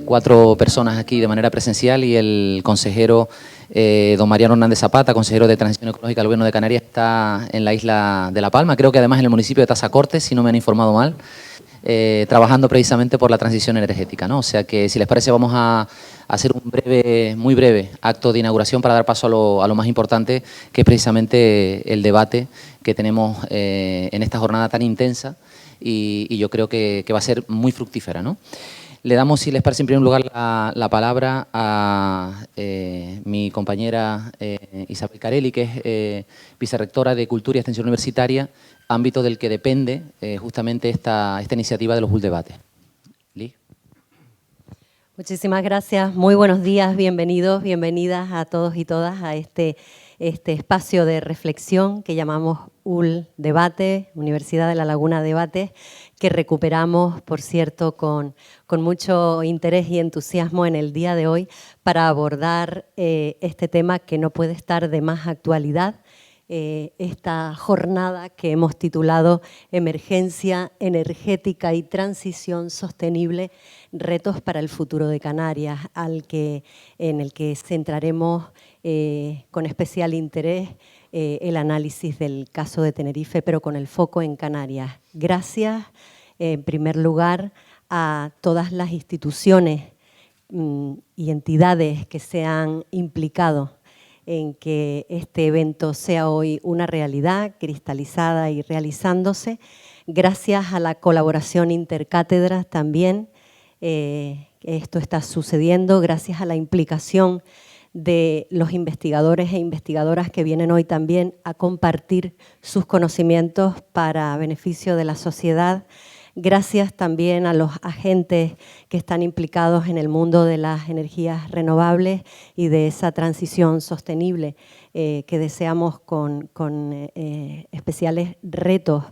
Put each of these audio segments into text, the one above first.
4 personas aquí de manera presencial y el consejero don Mariano Hernández Zapata, consejero de Transición Ecológica del Gobierno de Canarias, está en la isla de La Palma, creo que además en el municipio de Tazacorte, si no me han informado mal, trabajando precisamente por la transición energética, ¿no? O sea que, si les parece, vamos a hacer un muy breve acto de inauguración para dar paso a lo más importante, que es precisamente el debate que tenemos en esta jornada tan intensa y yo creo que va a ser muy fructífera, ¿no? Le damos, si les parece, en primer lugar la palabra a mi compañera Isabel Carelli, que es vicerrectora de Cultura y Extensión Universitaria, ámbito del que depende justamente esta iniciativa de los Bull Debates. Liz. Muchísimas gracias, muy buenos días, bienvenidos, bienvenidas a todos y todas a este espacio de reflexión que llamamos UL Debate, Universidad de La Laguna Debate, que recuperamos, por cierto, con mucho interés y entusiasmo en el día de hoy para abordar este tema que no puede estar de más actualidad, esta jornada que hemos titulado Emergencia energética y transición sostenible, retos para el futuro de Canarias, en el que centraremos con especial interés el análisis del caso de Tenerife, pero con el foco en Canarias. Gracias, en primer lugar, a todas las instituciones y entidades que se han implicado en que este evento sea hoy una realidad cristalizada y realizándose. Gracias a la colaboración intercátedras también, esto está sucediendo, gracias a la implicación de los investigadores e investigadoras que vienen hoy también a compartir sus conocimientos para beneficio de la sociedad. Gracias también a los agentes que están implicados en el mundo de las energías renovables y de esa transición sostenible que deseamos con especiales retos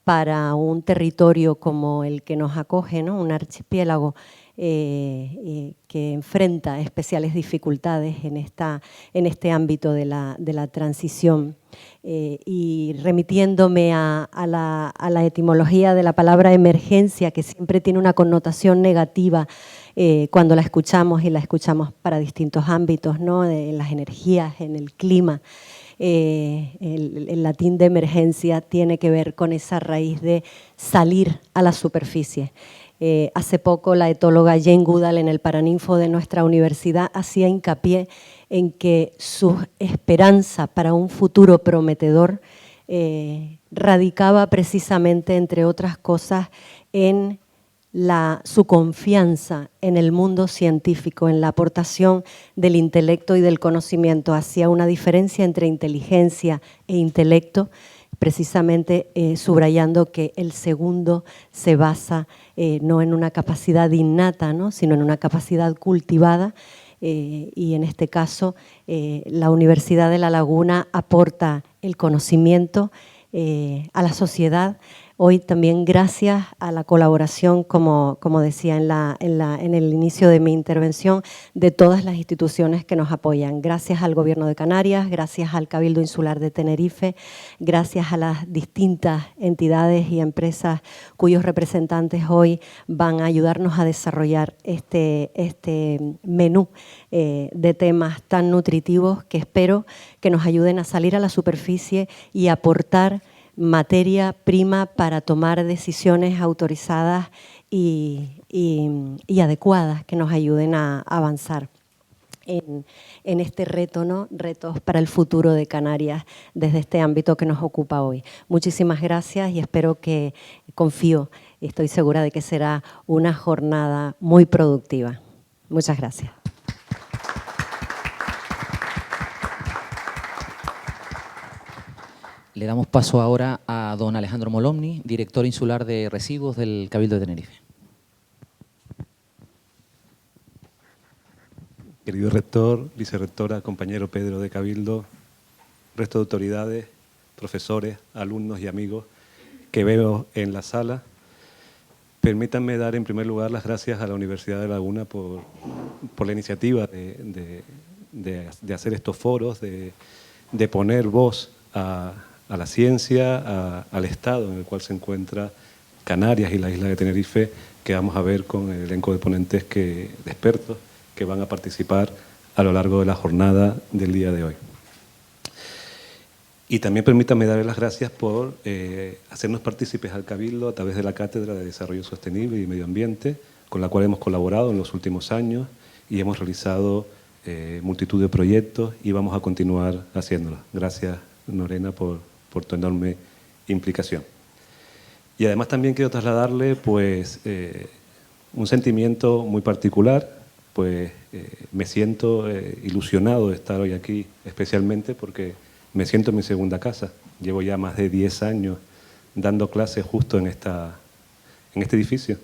para un territorio como el que nos acoge, ¿no? Un archipiélago que enfrenta especiales dificultades en este ámbito de la transición. Y remitiéndome a la etimología de la palabra emergencia, que siempre tiene una connotación negativa cuando la escuchamos, y la escuchamos para distintos ámbitos, ¿no? En las energías, en el clima. El latín de emergencia tiene que ver con esa raíz de salir a la superficie. Hace poco la etóloga Jane Goodall, en el Paraninfo de nuestra universidad, hacía hincapié en que su esperanza para un futuro prometedor radicaba precisamente, entre otras cosas, en su confianza en el mundo científico, en la aportación del intelecto y del conocimiento. Hacía una diferencia entre inteligencia e intelecto, precisamente subrayando que el segundo se basa no en una capacidad innata, ¿no? sino en una capacidad cultivada, y en este caso la Universidad de La Laguna aporta el conocimiento a la sociedad. Hoy también, gracias a la colaboración, como decía en el inicio de mi intervención, de todas las instituciones que nos apoyan. Gracias al Gobierno de Canarias, gracias al Cabildo Insular de Tenerife, gracias a las distintas entidades y empresas cuyos representantes hoy van a ayudarnos a desarrollar este menú de temas tan nutritivos que espero que nos ayuden a salir a la superficie y aportar materia prima para tomar decisiones autorizadas y adecuadas que nos ayuden a avanzar en este reto, ¿no? Retos para el futuro de Canarias desde este ámbito que nos ocupa hoy. Muchísimas gracias y espero que, confío, estoy segura de que será una jornada muy productiva. Muchas gracias. Le damos paso ahora a don Alejandro Molomni, director insular de residuos del Cabildo de Tenerife. Querido rector, vicerrectora, compañero Pedro de Cabildo, resto de autoridades, profesores, alumnos y amigos que veo en la sala, permítanme dar en primer lugar las gracias a la Universidad de La Laguna por la iniciativa de hacer estos foros, de poner voz a la ciencia, al estado en el cual se encuentra Canarias y la isla de Tenerife que vamos a ver con el elenco de ponentes de expertos que van a participar a lo largo de la jornada del día de hoy. Y también permítanme darles las gracias por hacernos partícipes al Cabildo a través de la Cátedra de Desarrollo Sostenible y Medio Ambiente, con la cual hemos colaborado en los últimos años y hemos realizado multitud de proyectos y vamos a continuar haciéndolo. Gracias, Lorena, por tu enorme implicación. Y además también quiero trasladarle pues, un sentimiento muy particular, pues me siento ilusionado de estar hoy aquí, especialmente porque me siento en mi segunda casa. Llevo ya más de 10 años dando clases justo en este edificio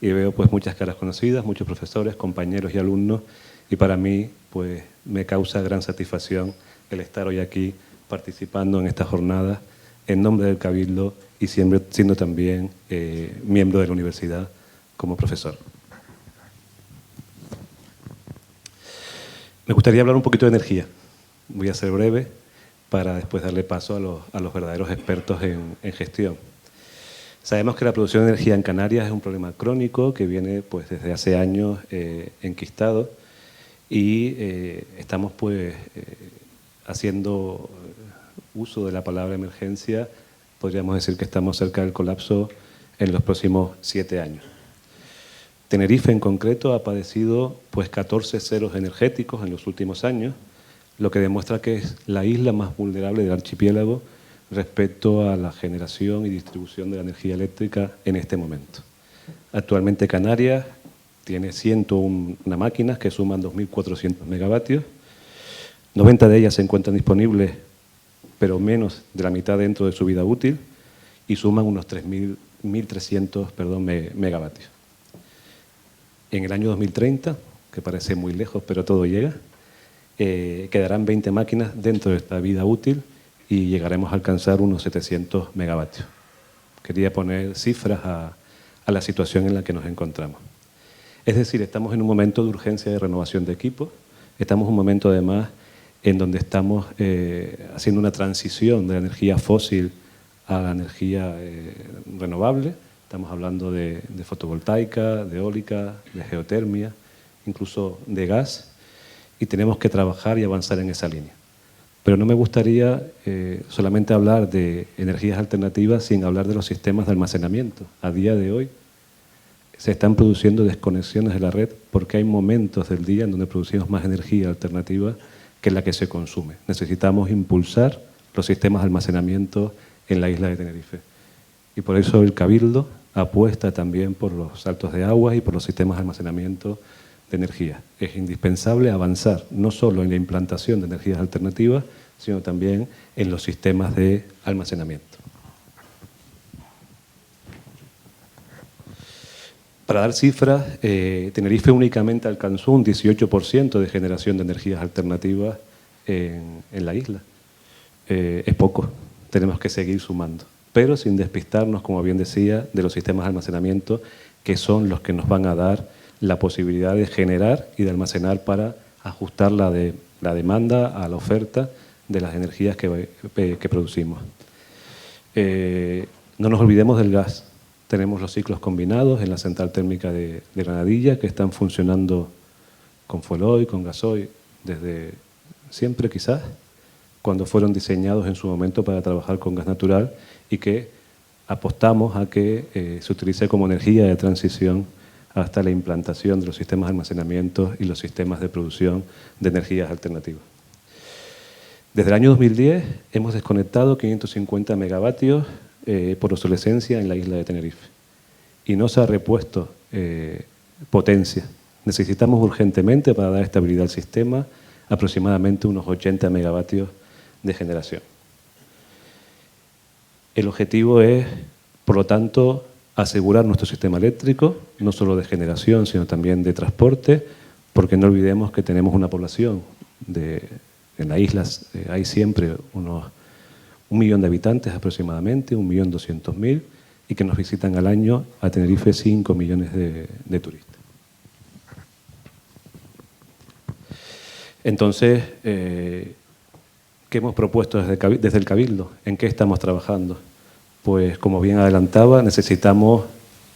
y veo pues muchas caras conocidas, muchos profesores, compañeros y alumnos, y para mí pues me causa gran satisfacción el estar hoy aquí participando en esta jornada en nombre del Cabildo y siendo también miembro de la universidad como profesor. Me gustaría hablar un poquito de energía. Voy a ser breve para después darle paso a los verdaderos expertos en gestión. Sabemos que la producción de energía en Canarias es un problema crónico que viene pues, desde hace años enquistado y estamos pues, haciendo uso de la palabra emergencia. Podríamos decir que estamos cerca del colapso en los próximos 7 años. Tenerife en concreto ha padecido pues, 14 ceros energéticos en los últimos años, lo que demuestra que es la isla más vulnerable del archipiélago respecto a la generación y distribución de la energía eléctrica en este momento. Actualmente Canarias tiene 101 máquinas que suman 2.400 megavatios, 90 de ellas se encuentran disponibles, pero menos de la mitad dentro de su vida útil, y suman unos 1.300 megavatios. En el año 2030, que parece muy lejos, pero todo llega, quedarán 20 máquinas dentro de esta vida útil y llegaremos a alcanzar unos 700 megavatios. Quería poner cifras a la situación en la que nos encontramos. Es decir, estamos en un momento de urgencia de renovación de equipos, estamos en un momento además en donde estamos haciendo una transición de la energía fósil a la energía renovable. Estamos hablando de fotovoltaica, de eólica, de geotermia, incluso de gas, y tenemos que trabajar y avanzar en esa línea. Pero no me gustaría solamente hablar de energías alternativas sin hablar de los sistemas de almacenamiento. A día de hoy se están produciendo desconexiones de la red porque hay momentos del día en donde producimos más energía alternativa que la que se consume. Necesitamos impulsar los sistemas de almacenamiento en la isla de Tenerife. Y por eso el Cabildo apuesta también por los saltos de agua y por los sistemas de almacenamiento de energía. Es indispensable avanzar no solo en la implantación de energías alternativas, sino también en los sistemas de almacenamiento. Para dar cifras, Tenerife únicamente alcanzó un 18% de generación de energías alternativas en la isla. Es poco, tenemos que seguir sumando, pero sin despistarnos, como bien decía, de los sistemas de almacenamiento que son los que nos van a dar la posibilidad de generar y de almacenar para ajustar la demanda a la oferta de las energías que producimos. No nos olvidemos del gas. Tenemos los ciclos combinados en la central térmica de Granadilla que están funcionando con fueloil, con gasoil, desde siempre quizás, cuando fueron diseñados en su momento para trabajar con gas natural y que apostamos a que se utilice como energía de transición hasta la implantación de los sistemas de almacenamiento y los sistemas de producción de energías alternativas. Desde el año 2010 hemos desconectado 550 megavatios por obsolescencia en la isla de Tenerife y no se ha repuesto potencia. Necesitamos urgentemente, para dar estabilidad al sistema, aproximadamente unos 80 megavatios de generación. El objetivo es, por lo tanto, asegurar nuestro sistema eléctrico, no solo de generación, sino también de transporte, porque no olvidemos que tenemos una población en las islas, hay siempre unos 1 millón de habitantes aproximadamente, 1.200.000, y que nos visitan al año a Tenerife 5 millones de turistas. Entonces, ¿qué hemos propuesto desde el Cabildo? ¿En qué estamos trabajando? Pues, como bien adelantaba, necesitamos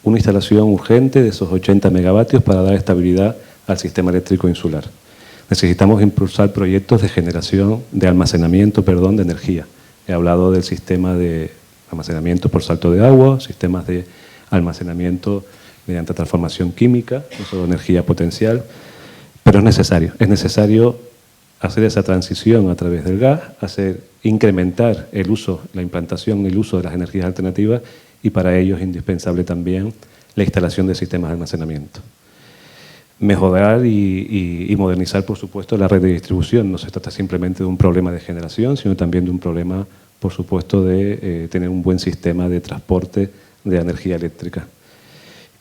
una instalación urgente de esos 80 megavatios para dar estabilidad al sistema eléctrico insular. Necesitamos impulsar proyectos de generación, de almacenamiento, de energía. He hablado del sistema de almacenamiento por salto de agua, sistemas de almacenamiento mediante transformación química, uso de energía potencial, pero es necesario hacer esa transición a través del gas, incrementar el uso, la implantación y el uso de las energías alternativas, y para ello es indispensable también la instalación de sistemas de almacenamiento. Mejorar y modernizar, por supuesto, la red de distribución. No se trata simplemente de un problema de generación, sino también de un problema, por supuesto, de tener un buen sistema de transporte de energía eléctrica.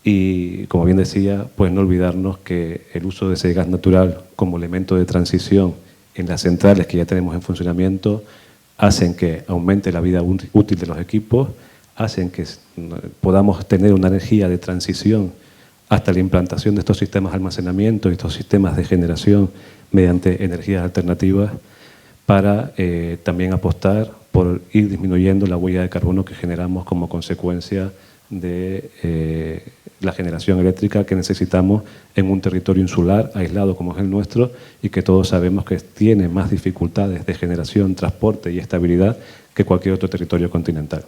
Y, como bien decía, pues no olvidarnos que el uso de ese gas natural como elemento de transición en las centrales que ya tenemos en funcionamiento hacen que aumente la vida útil de los equipos, hacen que podamos tener una energía de transición hasta la implantación de estos sistemas de almacenamiento y estos sistemas de generación mediante energías alternativas, para también apostar por ir disminuyendo la huella de carbono que generamos como consecuencia de la generación eléctrica que necesitamos en un territorio insular aislado como es el nuestro, y que todos sabemos que tiene más dificultades de generación, transporte y estabilidad que cualquier otro territorio continental.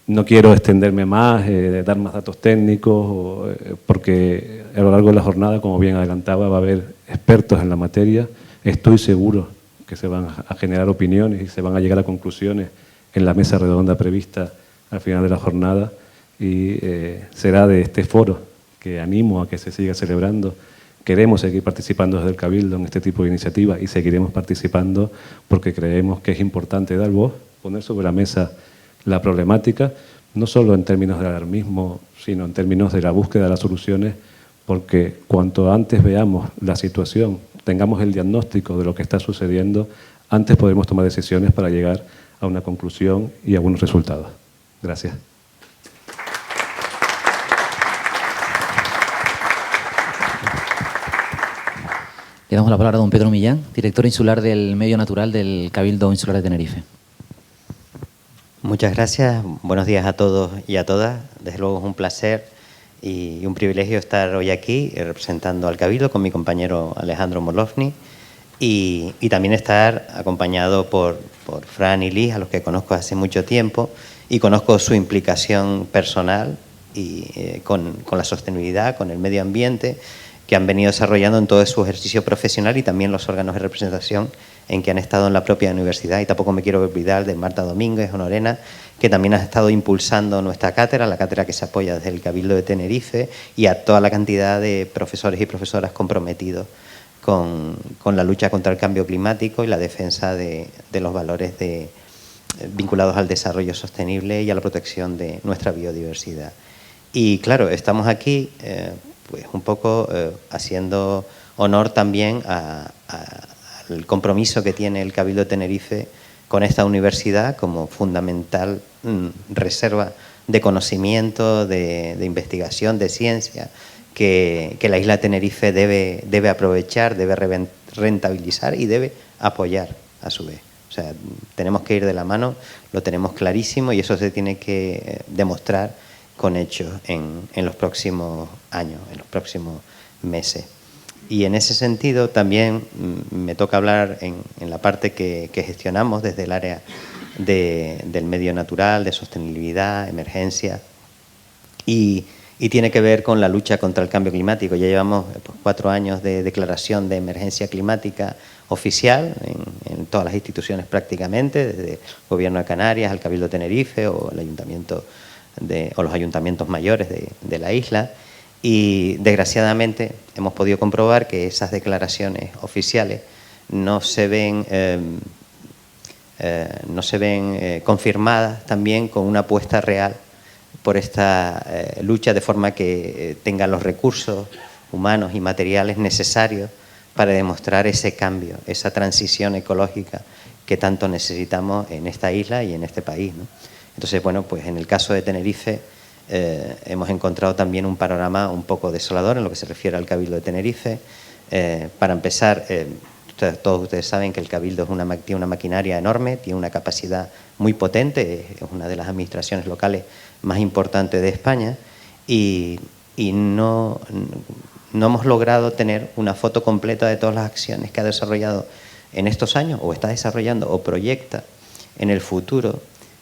No quiero extenderme más, dar más datos técnicos, porque a lo largo de la jornada, como bien adelantaba, va a haber expertos en la materia. Estoy seguro que se van a generar opiniones y se van a llegar a conclusiones en la mesa redonda prevista al final de la jornada, y será de este foro que animo a que se siga celebrando. Queremos seguir participando desde el Cabildo en este tipo de iniciativas y seguiremos participando porque creemos que es importante dar voz, poner sobre la mesa la problemática, no solo en términos de alarmismo, sino en términos de la búsqueda de las soluciones, porque cuanto antes veamos la situación, tengamos el diagnóstico de lo que está sucediendo, antes podremos tomar decisiones para llegar a una conclusión y a buenos resultados. Gracias. Le damos la palabra a don Pedro Millán, director insular del Medio Natural del Cabildo Insular de Tenerife. Muchas gracias. Buenos días a todos y a todas. Desde luego es un placer y un privilegio estar hoy aquí representando al Cabildo con mi compañero Alejandro Molovny, y también estar acompañado por Fran y Liz, a los que conozco hace mucho tiempo y conozco su implicación personal y con la sostenibilidad, con el medio ambiente, que han venido desarrollando en todo su ejercicio profesional, y también los órganos de representación en que han estado en la propia universidad. Y tampoco me quiero olvidar de Marta Domínguez Honorena, que también ha estado impulsando nuestra cátedra, la cátedra que se apoya desde el Cabildo de Tenerife, y a toda la cantidad de profesores y profesoras comprometidos con la lucha contra el cambio climático y la defensa de los valores vinculados al desarrollo sostenible y a la protección de nuestra biodiversidad. Y claro, estamos aquí pues un poco haciendo honor también al compromiso que tiene el Cabildo de Tenerife con esta universidad como fundamental reserva de conocimiento, de investigación, de ciencia, que la isla de Tenerife debe aprovechar, debe rentabilizar y debe apoyar a su vez. O sea, tenemos que ir de la mano, lo tenemos clarísimo, y eso se tiene que demostrar con hechos en los próximos años, en los próximos meses. Y en ese sentido también me toca hablar en la parte que gestionamos desde el área del medio natural, de sostenibilidad, emergencia, y tiene que ver con la lucha contra el cambio climático. Ya llevamos 4 años de declaración de emergencia climática oficial en todas las instituciones prácticamente, desde el Gobierno de Canarias, al Cabildo de Tenerife o el Ayuntamiento o los ayuntamientos mayores de la isla. Y desgraciadamente hemos podido comprobar que esas declaraciones oficiales no se ven confirmadas también con una apuesta real por esta lucha, de forma que tengan los recursos humanos y materiales necesarios para demostrar ese cambio, esa transición ecológica que tanto necesitamos en esta isla y en este país, ¿no? Entonces, bueno, pues en el caso de Tenerife hemos encontrado también un panorama un poco desolador en lo que se refiere al Cabildo de Tenerife. Para empezar, Todos ustedes saben que el Cabildo tiene una maquinaria enorme, tiene una capacidad muy potente, es una de las administraciones locales más importantes de España y no hemos logrado tener una foto completa de todas las acciones que ha desarrollado en estos años o está desarrollando o proyecta en el futuro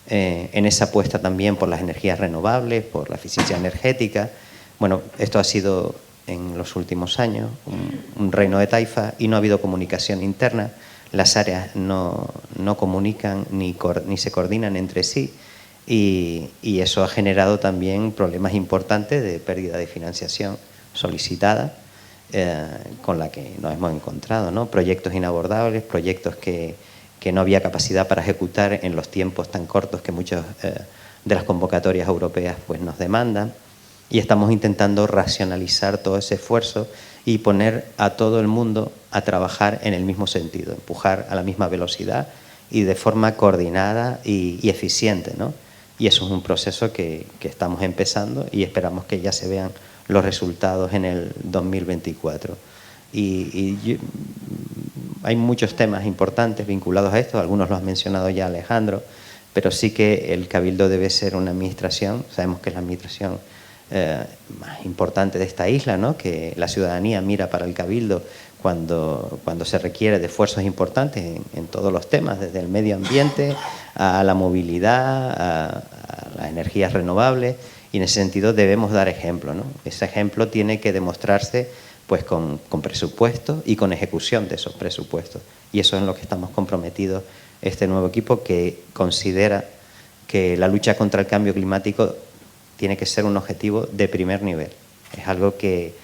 en esa apuesta también por las energías renovables, por la eficiencia energética. Bueno, esto ha sido en los últimos años un reino de taifa y no ha habido comunicación interna. Las áreas no comunican ni se coordinan entre sí y eso ha generado también problemas importantes de pérdida de financiación solicitada con la que nos hemos encontrado, ¿no? Proyectos inabordables, proyectos que no había capacidad para ejecutar en los tiempos tan cortos que muchas de las convocatorias europeas pues, nos demandan. Y estamos intentando racionalizar todo ese esfuerzo y poner a todo el mundo a trabajar en el mismo sentido, empujar a la misma velocidad y de forma coordinada y eficiente, ¿no? Y eso es un proceso que estamos empezando y esperamos que ya se vean los resultados en el 2024. Hay muchos temas importantes vinculados a esto, algunos los ha mencionado ya Alejandro, pero sí que el Cabildo debe ser una administración, sabemos que es la administración más importante de esta isla, ¿no? Que la ciudadanía mira para el Cabildo cuando se requiere de esfuerzos importantes en todos los temas, desde el medio ambiente a la movilidad, a las energías renovables, y en ese sentido debemos dar ejemplo, ¿no? Ese ejemplo tiene que demostrarse pues con presupuestos y con ejecución de esos presupuestos, y eso es en lo que estamos comprometidos este nuevo equipo, que considera que la lucha contra el cambio climático tiene que ser un objetivo de primer nivel. Es algo que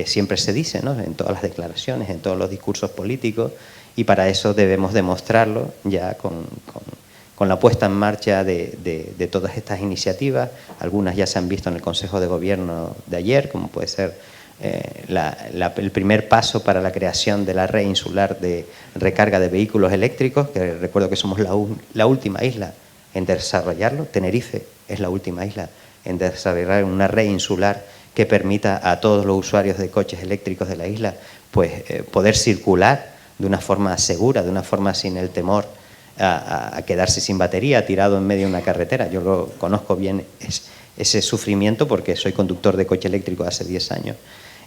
siempre se dice, ¿no? En todas las declaraciones, en todos los discursos políticos, y para eso debemos demostrarlo ya con la puesta en marcha de todas estas iniciativas. Algunas ya se han visto en el Consejo de Gobierno de ayer, como puede ser el primer paso para la creación de la red insular de recarga de vehículos eléctricos, que recuerdo que somos la última isla en desarrollarlo. Tenerife es la última isla en desarrollar una red insular que permita a todos los usuarios de coches eléctricos de la isla pues, poder circular de una forma segura, de una forma sin el temor a quedarse sin batería, tirado en medio de una carretera. Yo lo conozco bien ese sufrimiento porque soy conductor de coche eléctrico hace 10 años.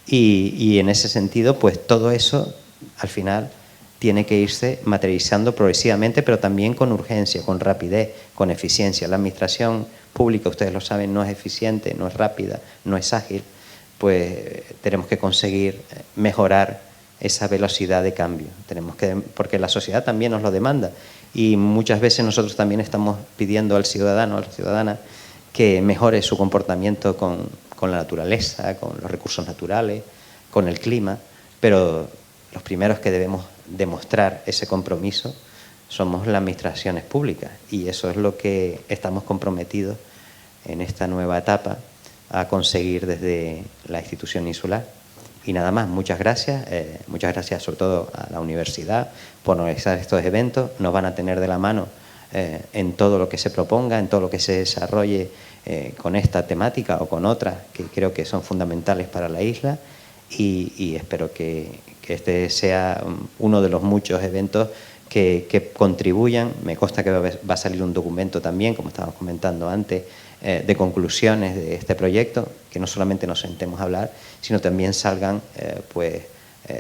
Y en ese sentido, pues todo eso al final tiene que irse materializando progresivamente, pero también con urgencia, con rapidez, con eficiencia. La administración pública, ustedes lo saben, no es eficiente, no es rápida, no es ágil, pues tenemos que conseguir mejorar esa velocidad de cambio. Porque la sociedad también nos lo demanda y muchas veces nosotros también estamos pidiendo al ciudadano, a la ciudadana, que mejore su comportamiento con la naturaleza, con los recursos naturales, con el clima, pero los primeros que debemos demostrar ese compromiso somos las administraciones públicas, y eso es lo que estamos comprometidos en esta nueva etapa a conseguir desde la institución insular. Y nada más, muchas gracias sobre todo a la universidad por organizar estos eventos. Nos van a tener de la mano en todo lo que se proponga, en todo lo que se desarrolle con esta temática o con otras que creo que son fundamentales para la isla, y espero que este sea uno de los muchos eventos que contribuyan. Me consta que va a salir un documento también, como estábamos comentando antes, de conclusiones de este proyecto, que no solamente nos sentemos a hablar, sino también salgan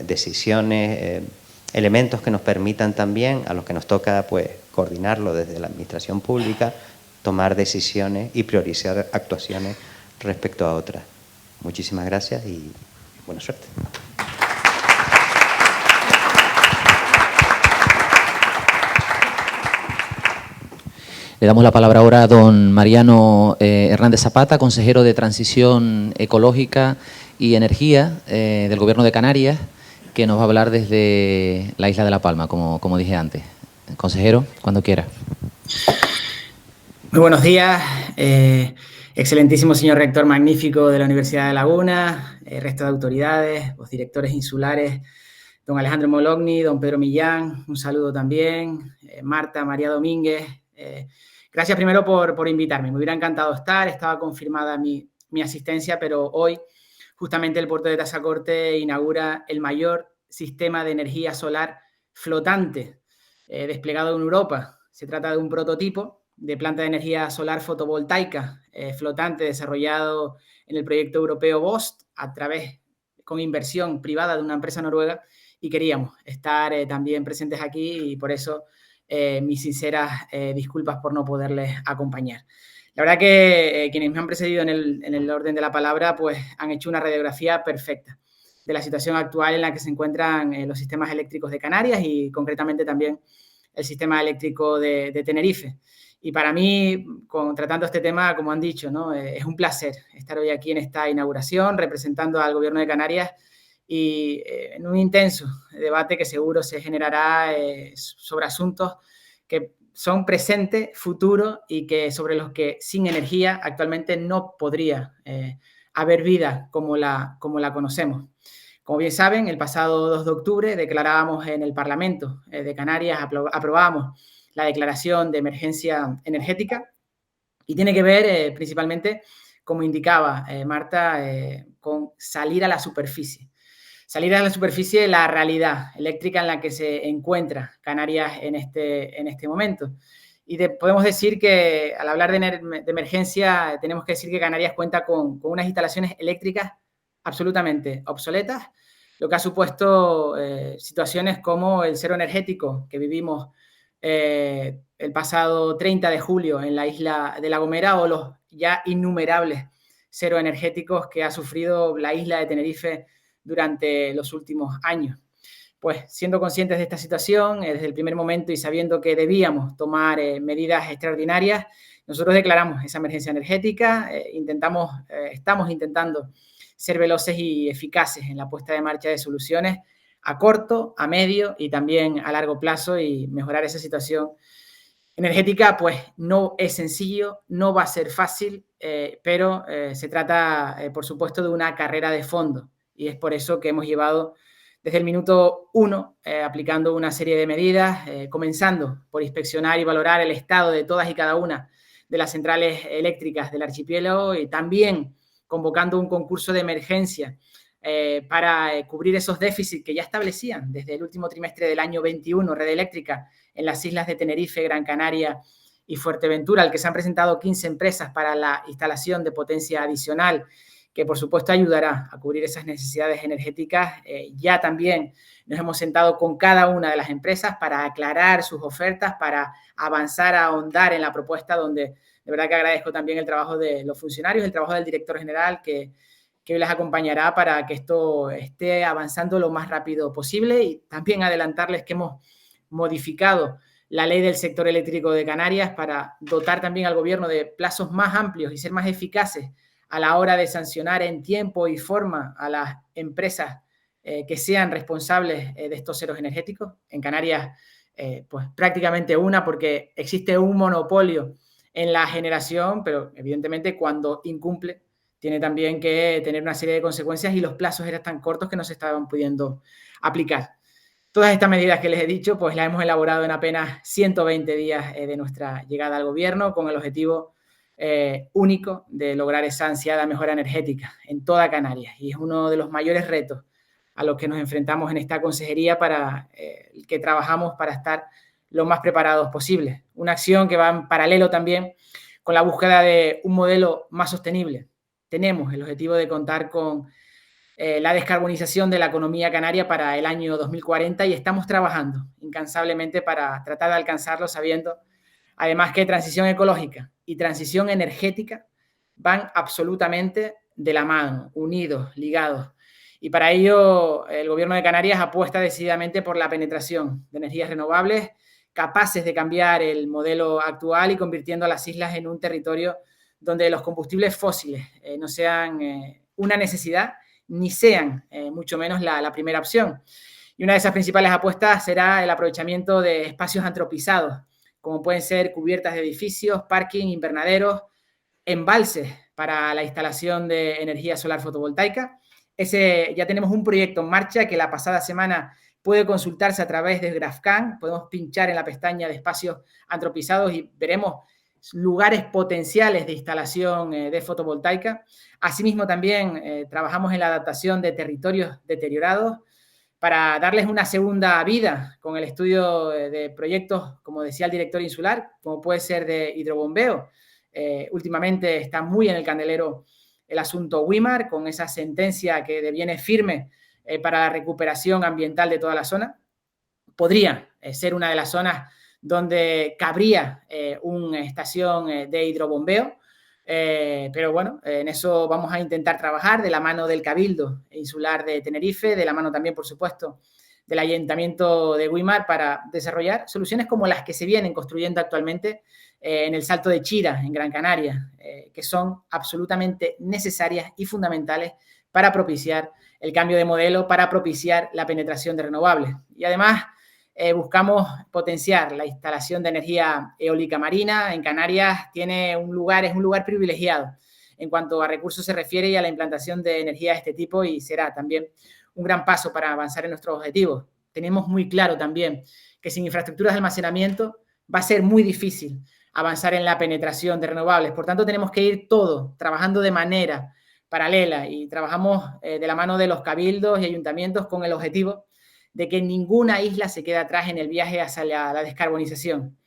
decisiones, elementos que nos permitan también, a los que nos toca pues, coordinarlo desde la administración pública, tomar decisiones y priorizar actuaciones respecto a otras. Muchísimas gracias y buena suerte. Le damos la palabra ahora a don Mariano Hernández Zapata, consejero de Transición Ecológica y Energía del Gobierno de Canarias, que nos va a hablar desde la isla de La Palma, como dije antes. Consejero, cuando quiera. Muy buenos días. Excelentísimo señor rector magnífico de la Universidad de Laguna, resto de autoridades, los directores insulares, don Alejandro Mologni, don Pedro Millán, un saludo también, Marta, María Domínguez. Gracias primero por invitarme. Me hubiera encantado estar, estaba confirmada mi asistencia, pero hoy justamente el puerto de Tazacorte inaugura el mayor sistema de energía solar flotante desplegado en Europa. Se trata de un prototipo de planta de energía solar fotovoltaica flotante desarrollado en el proyecto europeo BOST con inversión privada de una empresa noruega, y queríamos estar también presentes aquí, y por eso mis sinceras disculpas por no poderles acompañar. La verdad que quienes me han precedido en el orden de la palabra pues han hecho una radiografía perfecta de la situación actual en la que se encuentran los sistemas eléctricos de Canarias y concretamente también el sistema eléctrico de Tenerife. Y para mí, tratando este tema, como han dicho, ¿no? Es un placer estar hoy aquí en esta inauguración representando al Gobierno de Canarias y en un intenso debate que seguro se generará sobre asuntos que son presente, futuro y que sobre los que sin energía actualmente no podría haber vida como la conocemos. Como bien saben, el pasado 2 de octubre declarábamos en el Parlamento de Canarias, aprobamos la declaración de emergencia energética y tiene que ver principalmente, como indicaba Marta, con salir a la superficie. Salir a la superficie de la realidad eléctrica en la que se encuentra Canarias en este momento. Y podemos decir que al hablar de emergencia tenemos que decir que Canarias cuenta con unas instalaciones eléctricas absolutamente obsoletas, lo que ha supuesto situaciones como el cero energético que vivimos el pasado 30 de julio en la isla de La Gomera, o los ya innumerables cero energéticos que ha sufrido la isla de Tenerife durante los últimos años. Pues siendo conscientes de esta situación, desde el primer momento y sabiendo que debíamos tomar medidas extraordinarias, nosotros declaramos esa emergencia energética, estamos intentando ser veloces y eficaces en la puesta de marcha de soluciones a corto, a medio y también a largo plazo, y mejorar esa situación energética pues no es sencillo, no va a ser fácil, pero se trata, por supuesto, de una carrera de fondo, y es por eso que hemos llevado desde el minuto 1 aplicando una serie de medidas, comenzando por inspeccionar y valorar el estado de todas y cada una de las centrales eléctricas del archipiélago, y también convocando un concurso de emergencia para cubrir esos déficits que ya establecían desde el último trimestre del año 21 Red Eléctrica en las islas de Tenerife, Gran Canaria y Fuerteventura, al que se han presentado 15 empresas para la instalación de potencia adicional, que por supuesto ayudará a cubrir esas necesidades energéticas. Ya también nos hemos sentado con cada una de las empresas para aclarar sus ofertas, para avanzar, a ahondar en la propuesta, donde de verdad que agradezco también el trabajo de los funcionarios, el trabajo del director general que hoy les acompañará para que esto esté avanzando lo más rápido posible, y también adelantarles que hemos modificado la ley del sector eléctrico de Canarias para dotar también al gobierno de plazos más amplios y ser más eficaces a la hora de sancionar en tiempo y forma a las empresas que sean responsables de estos ceros energéticos. En Canarias, pues prácticamente una, porque existe un monopolio en la generación, pero evidentemente cuando incumple tiene también que tener una serie de consecuencias, y los plazos eran tan cortos que no se estaban pudiendo aplicar. Todas estas medidas que les he dicho, pues las hemos elaborado en apenas 120 días de nuestra llegada al gobierno, con el objetivo único de lograr esa ansiada mejora energética en toda Canarias. Y es uno de los mayores retos a los que nos enfrentamos en esta consejería, para que trabajamos para estar lo más preparados posible. Una acción que va en paralelo también con la búsqueda de un modelo más sostenible. Tenemos el objetivo de contar con la descarbonización de la economía canaria para el año 2040, y estamos trabajando incansablemente para tratar de alcanzarlo, sabiendo además que transición ecológica y transición energética van absolutamente de la mano, unidos, ligados. Y para ello el Gobierno de Canarias apuesta decididamente por la penetración de energías renovables capaces de cambiar el modelo actual y convirtiendo a las islas en un territorio donde los combustibles fósiles no sean una necesidad, ni sean mucho menos la primera opción. Y una de esas principales apuestas será el aprovechamiento de espacios antropizados, como pueden ser cubiertas de edificios, parking, invernaderos, embalses para la instalación de energía solar fotovoltaica. Ya tenemos un proyecto en marcha que la pasada semana puede consultarse a través de GrafCan. Podemos pinchar en la pestaña de espacios antropizados y veremos lugares potenciales de instalación de fotovoltaica. Asimismo, también trabajamos en la adaptación de territorios deteriorados para darles una segunda vida con el estudio de proyectos, como decía el director insular, como puede ser de hidrobombeo. Últimamente está muy en el candelero el asunto Wimar, con esa sentencia que deviene firme para la recuperación ambiental de toda la zona. Podría ser una de las zonas donde cabría una estación de hidrobombeo, pero bueno, en eso vamos a intentar trabajar de la mano del Cabildo Insular de Tenerife, de la mano también, por supuesto, del Ayuntamiento de Güímar para desarrollar soluciones como las que se vienen construyendo actualmente en el Salto de Chira, en Gran Canaria, que son absolutamente necesarias y fundamentales para propiciar el cambio de modelo, para propiciar la penetración de renovables. Y además buscamos potenciar la instalación de energía eólica marina. En Canarias es un lugar privilegiado en cuanto a recursos se refiere y a la implantación de energía de este tipo, y será también un gran paso para avanzar en nuestros objetivos. Tenemos muy claro también que sin infraestructuras de almacenamiento va a ser muy difícil avanzar en la penetración de renovables. Por tanto, tenemos que ir todos trabajando de manera paralela y trabajamos de la mano de los cabildos y ayuntamientos con el objetivo de que ninguna isla se quede atrás en el viaje hacia la descarbonización.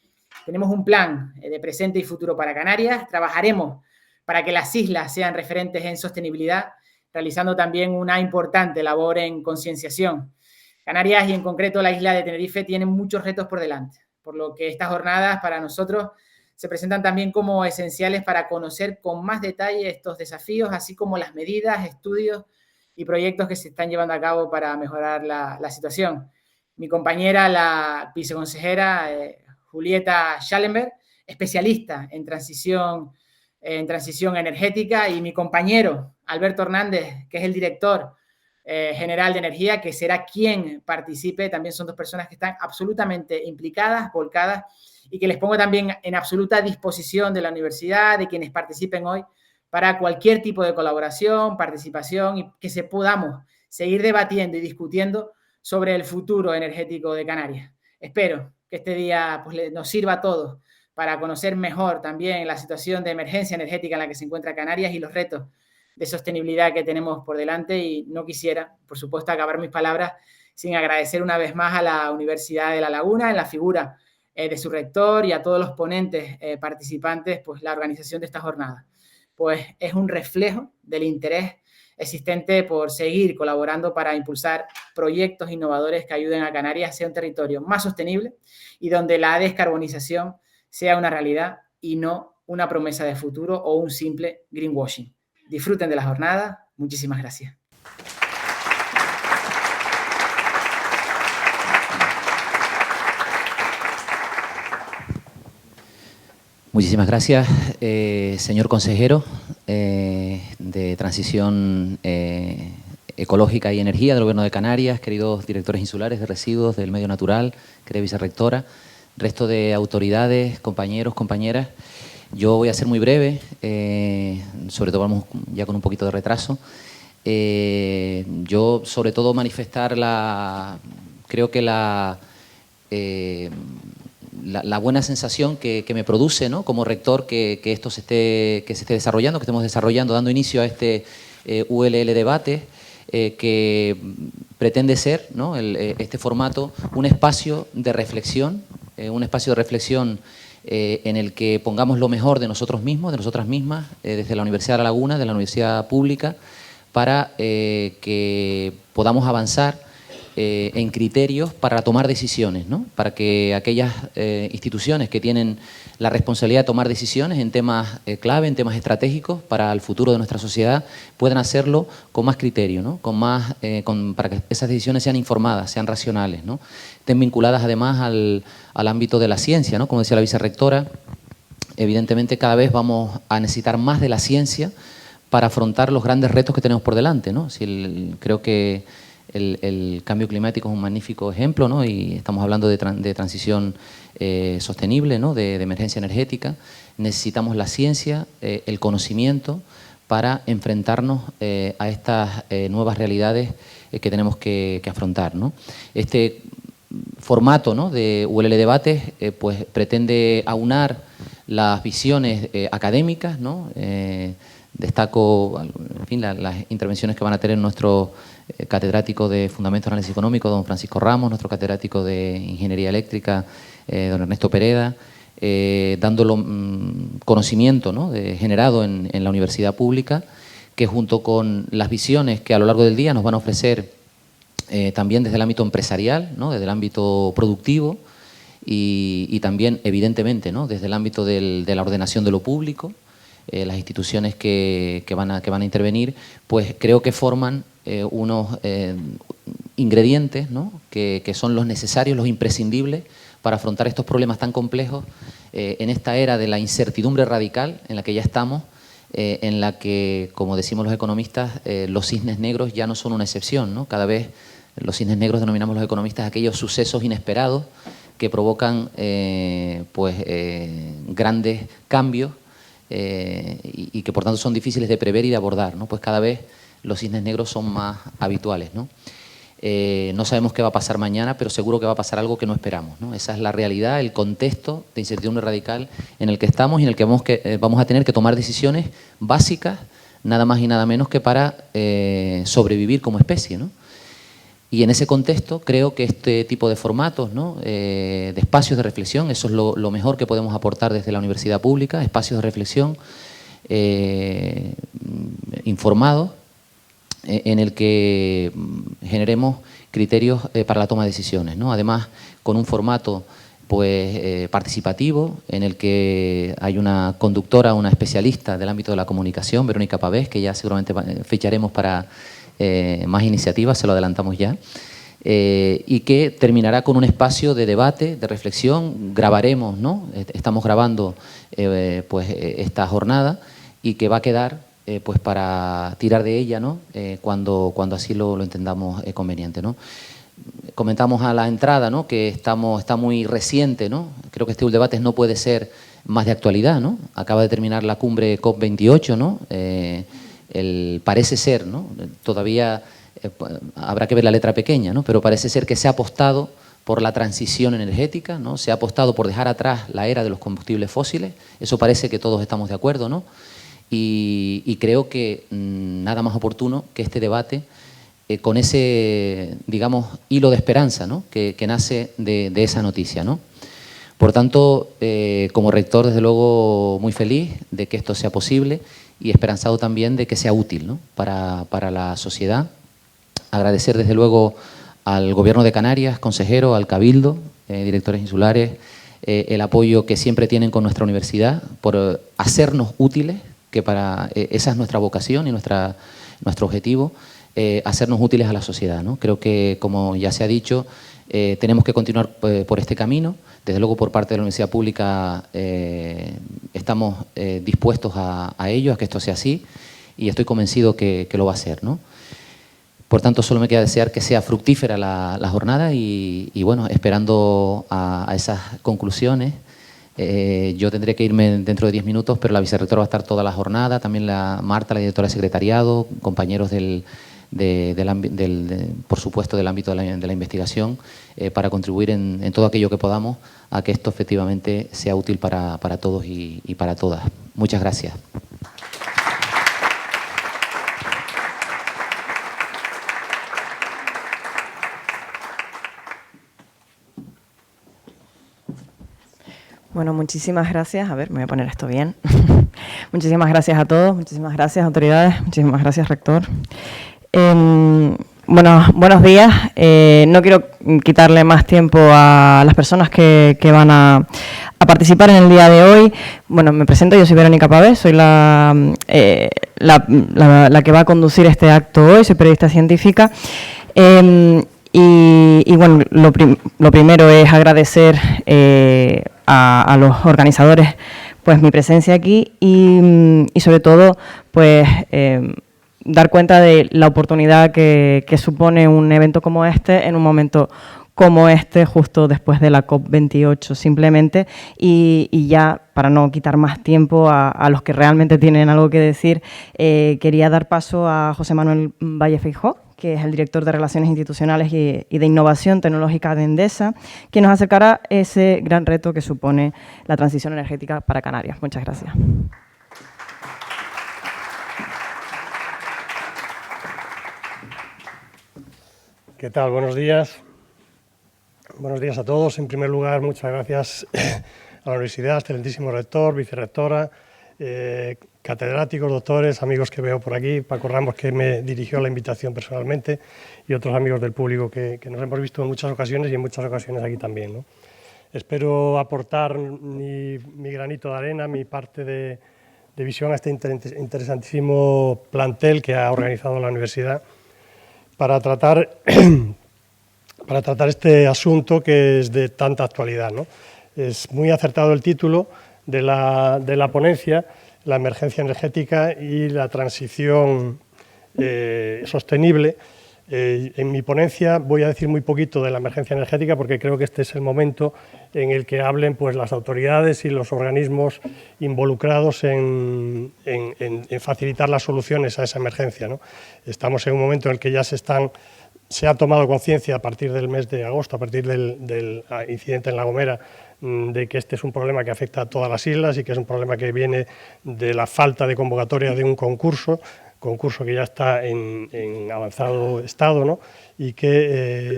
Tenemos un plan de presente y futuro para Canarias. Trabajaremos para que las islas sean referentes en sostenibilidad, realizando también una importante labor en concienciación. Canarias y en concreto la isla de Tenerife tienen muchos retos por delante, por lo que estas jornadas para nosotros se presentan también como esenciales para conocer con más detalle estos desafíos, así como las medidas, estudios y proyectos que se están llevando a cabo para mejorar la situación. Mi compañera, la viceconsejera Julieta Schallenberg, especialista en transición energética, y mi compañero Alberto Hernández, que es el director general de energía, que será quien participe. También son dos personas que están absolutamente implicadas, volcadas, y que les pongo también en absoluta disposición de la universidad, de quienes participen hoy, para cualquier tipo de colaboración, participación, y que podamos seguir debatiendo y discutiendo sobre el futuro energético de Canarias. Espero que este día pues, nos sirva a todos para conocer mejor también la situación de emergencia energética en la que se encuentra Canarias y los retos de sostenibilidad que tenemos por delante. Y no quisiera, por supuesto, acabar mis palabras sin agradecer una vez más a la Universidad de La Laguna, en la figura de su rector, y a todos los ponentes participantes, pues la organización de esta jornada. Pues es un reflejo del interés existente por seguir colaborando para impulsar proyectos innovadores que ayuden a Canarias a ser un territorio más sostenible y donde la descarbonización sea una realidad y no una promesa de futuro o un simple greenwashing. Disfruten de la jornada. Muchísimas gracias. Muchísimas gracias, señor consejero de Transición Ecológica y Energía del Gobierno de Canarias, queridos directores insulares de residuos del medio natural, querida vicerrectora, resto de autoridades, compañeros, compañeras. Yo voy a ser muy breve, sobre todo vamos ya con un poquito de retraso. Yo, sobre todo, manifestar creo que la buena sensación que me produce, ¿no?, como rector, que esto se esté desarrollando, que estemos desarrollando, dando inicio a este ULL debate, que pretende ser, ¿no?, este formato, un espacio de reflexión, en el que pongamos lo mejor de nosotros mismos, de nosotras mismas, desde la Universidad de La Laguna, de la Universidad Pública, para que podamos avanzar en criterios para tomar decisiones, ¿no?, para que aquellas instituciones que tienen la responsabilidad de tomar decisiones en temas clave, en temas estratégicos para el futuro de nuestra sociedad, puedan hacerlo con más criterio, ¿no?, para que esas decisiones sean informadas, sean racionales, ¿no?, estén vinculadas además al ámbito de la ciencia, ¿no?, como decía la vicerrectora. Evidentemente cada vez vamos a necesitar más de la ciencia para afrontar los grandes retos que tenemos por delante, ¿no? Creo que el cambio climático es un magnífico ejemplo, ¿no?, y estamos hablando de transición sostenible, ¿no?, de emergencia energética. Necesitamos la ciencia, el conocimiento para enfrentarnos a estas nuevas realidades que tenemos que afrontar, ¿no? Este formato, ¿no?, de ULL Debates pues pretende aunar las visiones académicas, ¿no?, Destaco, en fin, las intervenciones que van a tener nuestro catedrático de Fundamentos de Análisis Económico, don Francisco Ramos, nuestro catedrático de Ingeniería Eléctrica, don Ernesto Pereda, dándolo conocimiento, ¿no?, generado en la universidad pública, que junto con las visiones que a lo largo del día nos van a ofrecer también desde el ámbito empresarial, ¿no?, desde el ámbito productivo y también, evidentemente, ¿no?, desde el ámbito de la ordenación de lo público, las instituciones que van a intervenir, pues creo que forman unos ingredientes, ¿no?, que son los necesarios, los imprescindibles para afrontar estos problemas tan complejos en esta era de la incertidumbre radical en la que ya estamos, en la que, como decimos los economistas, los cisnes negros ya no son una excepción, ¿no? Cada vez los cisnes negros denominamos los economistas aquellos sucesos inesperados que provocan grandes cambios y que por tanto son difíciles de prever y de abordar, ¿no? Pues cada vez los cisnes negros son más habituales, ¿no? No sabemos qué va a pasar mañana, pero seguro que va a pasar algo que no esperamos, ¿no? Esa es la realidad, el contexto de incertidumbre radical en el que estamos y en el que vamos a tener que tomar decisiones básicas, nada más y nada menos que para sobrevivir como especie, ¿no? Y en ese contexto creo que este tipo de formatos, ¿no?, de espacios de reflexión, eso es lo mejor que podemos aportar desde la universidad pública, espacios de reflexión informados, en el que generemos criterios para la toma de decisiones, ¿no? Además, con un formato participativo, en el que hay una conductora, una especialista del ámbito de la comunicación, Verónica Pavés, que ya seguramente ficharemos para más iniciativas, se lo adelantamos ya, y que terminará con un espacio de debate, de reflexión. Grabaremos, ¿no?, estamos grabando esta jornada, y que va a quedar pues para tirar de ella, ¿no?, cuando así lo entendamos conveniente, ¿no? Comentamos a la entrada, ¿no?, que está muy reciente, ¿no? Creo que este debate no puede ser más de actualidad, ¿no? Acaba de terminar la cumbre COP28, ¿no? Parece ser, ¿no?, todavía habrá que ver la letra pequeña, ¿no?, pero parece ser que se ha apostado por la transición energética, ¿no? Se ha apostado por dejar atrás la era de los combustibles fósiles. Eso parece que todos estamos de acuerdo, ¿no? Y creo que nada más oportuno que este debate con ese, digamos, hilo de esperanza, ¿no?, que nace de esa noticia, ¿no? Por tanto, como rector, desde luego, muy feliz de que esto sea posible y esperanzado también de que sea útil, ¿no?, para la sociedad. Agradecer, desde luego, al Gobierno de Canarias, consejero, al Cabildo, directores insulares, el apoyo que siempre tienen con nuestra universidad por hacernos útiles, que esa es nuestra vocación y nuestro objetivo, hacernos útiles a la sociedad, ¿no? Creo que, como ya se ha dicho, tenemos que continuar por este camino. Desde luego, por parte de la Universidad Pública estamos dispuestos a ello, a que esto sea así, y estoy convencido que lo va a ser, ¿no? Por tanto, solo me queda desear que sea fructífera la jornada y bueno, esperando a esas conclusiones. Yo tendré que irme dentro de 10 minutos, pero la vicerrectora va a estar toda la jornada, también Marta, la directora de secretariado, compañeros por supuesto, del ámbito de la investigación, para contribuir en todo aquello que podamos a que esto efectivamente sea útil para todos y para todas. Muchas gracias. Bueno, muchísimas gracias. A ver, me voy a poner esto bien. Muchísimas gracias a todos, muchísimas gracias, autoridades, muchísimas gracias, rector. Bueno, buenos días. No quiero quitarle más tiempo a las personas que van a participar en el día de hoy. Bueno, me presento, yo soy Verónica Pavés, soy la que va a conducir este acto hoy, soy periodista científica. Y bueno, lo primero es agradecer a los organizadores pues mi presencia aquí y sobre todo pues dar cuenta de la oportunidad que supone un evento como este en un momento como este, justo después de la COP28 simplemente, y ya para no quitar más tiempo a los que realmente tienen algo que decir, quería dar paso a José Manuel Valle Feijó, que es el director de Relaciones Institucionales y de Innovación Tecnológica de Endesa, quien nos acercará ese gran reto que supone la transición energética para Canarias. Muchas gracias. ¿Qué tal? Buenos días. Buenos días a todos. En primer lugar, muchas gracias a la universidad, excelentísimo rector, vicerrectora, catedráticos, doctores, amigos que veo por aquí, Paco Ramos, que me dirigió la invitación personalmente, y otros amigos del público que nos hemos visto en muchas ocasiones y en muchas ocasiones aquí también, ¿no? Espero aportar mi granito de arena, mi parte de visión a este interesantísimo plantel que ha organizado la universidad para tratar este asunto que es de tanta actualidad, ¿no? Es muy acertado el título de la ponencia, la emergencia energética y la transición sostenible. En mi ponencia voy a decir muy poquito de la emergencia energética porque creo que este es el momento en el que hablen pues, las autoridades y los organismos involucrados en facilitar las soluciones a esa emergencia, ¿no? Estamos en un momento en el que ya se ha tomado conciencia a partir del mes de agosto, a partir del incidente en La Gomera, de que este es un problema que afecta a todas las islas y que es un problema que viene de la falta de convocatoria de un concurso que ya está en avanzado estado, ¿no? y que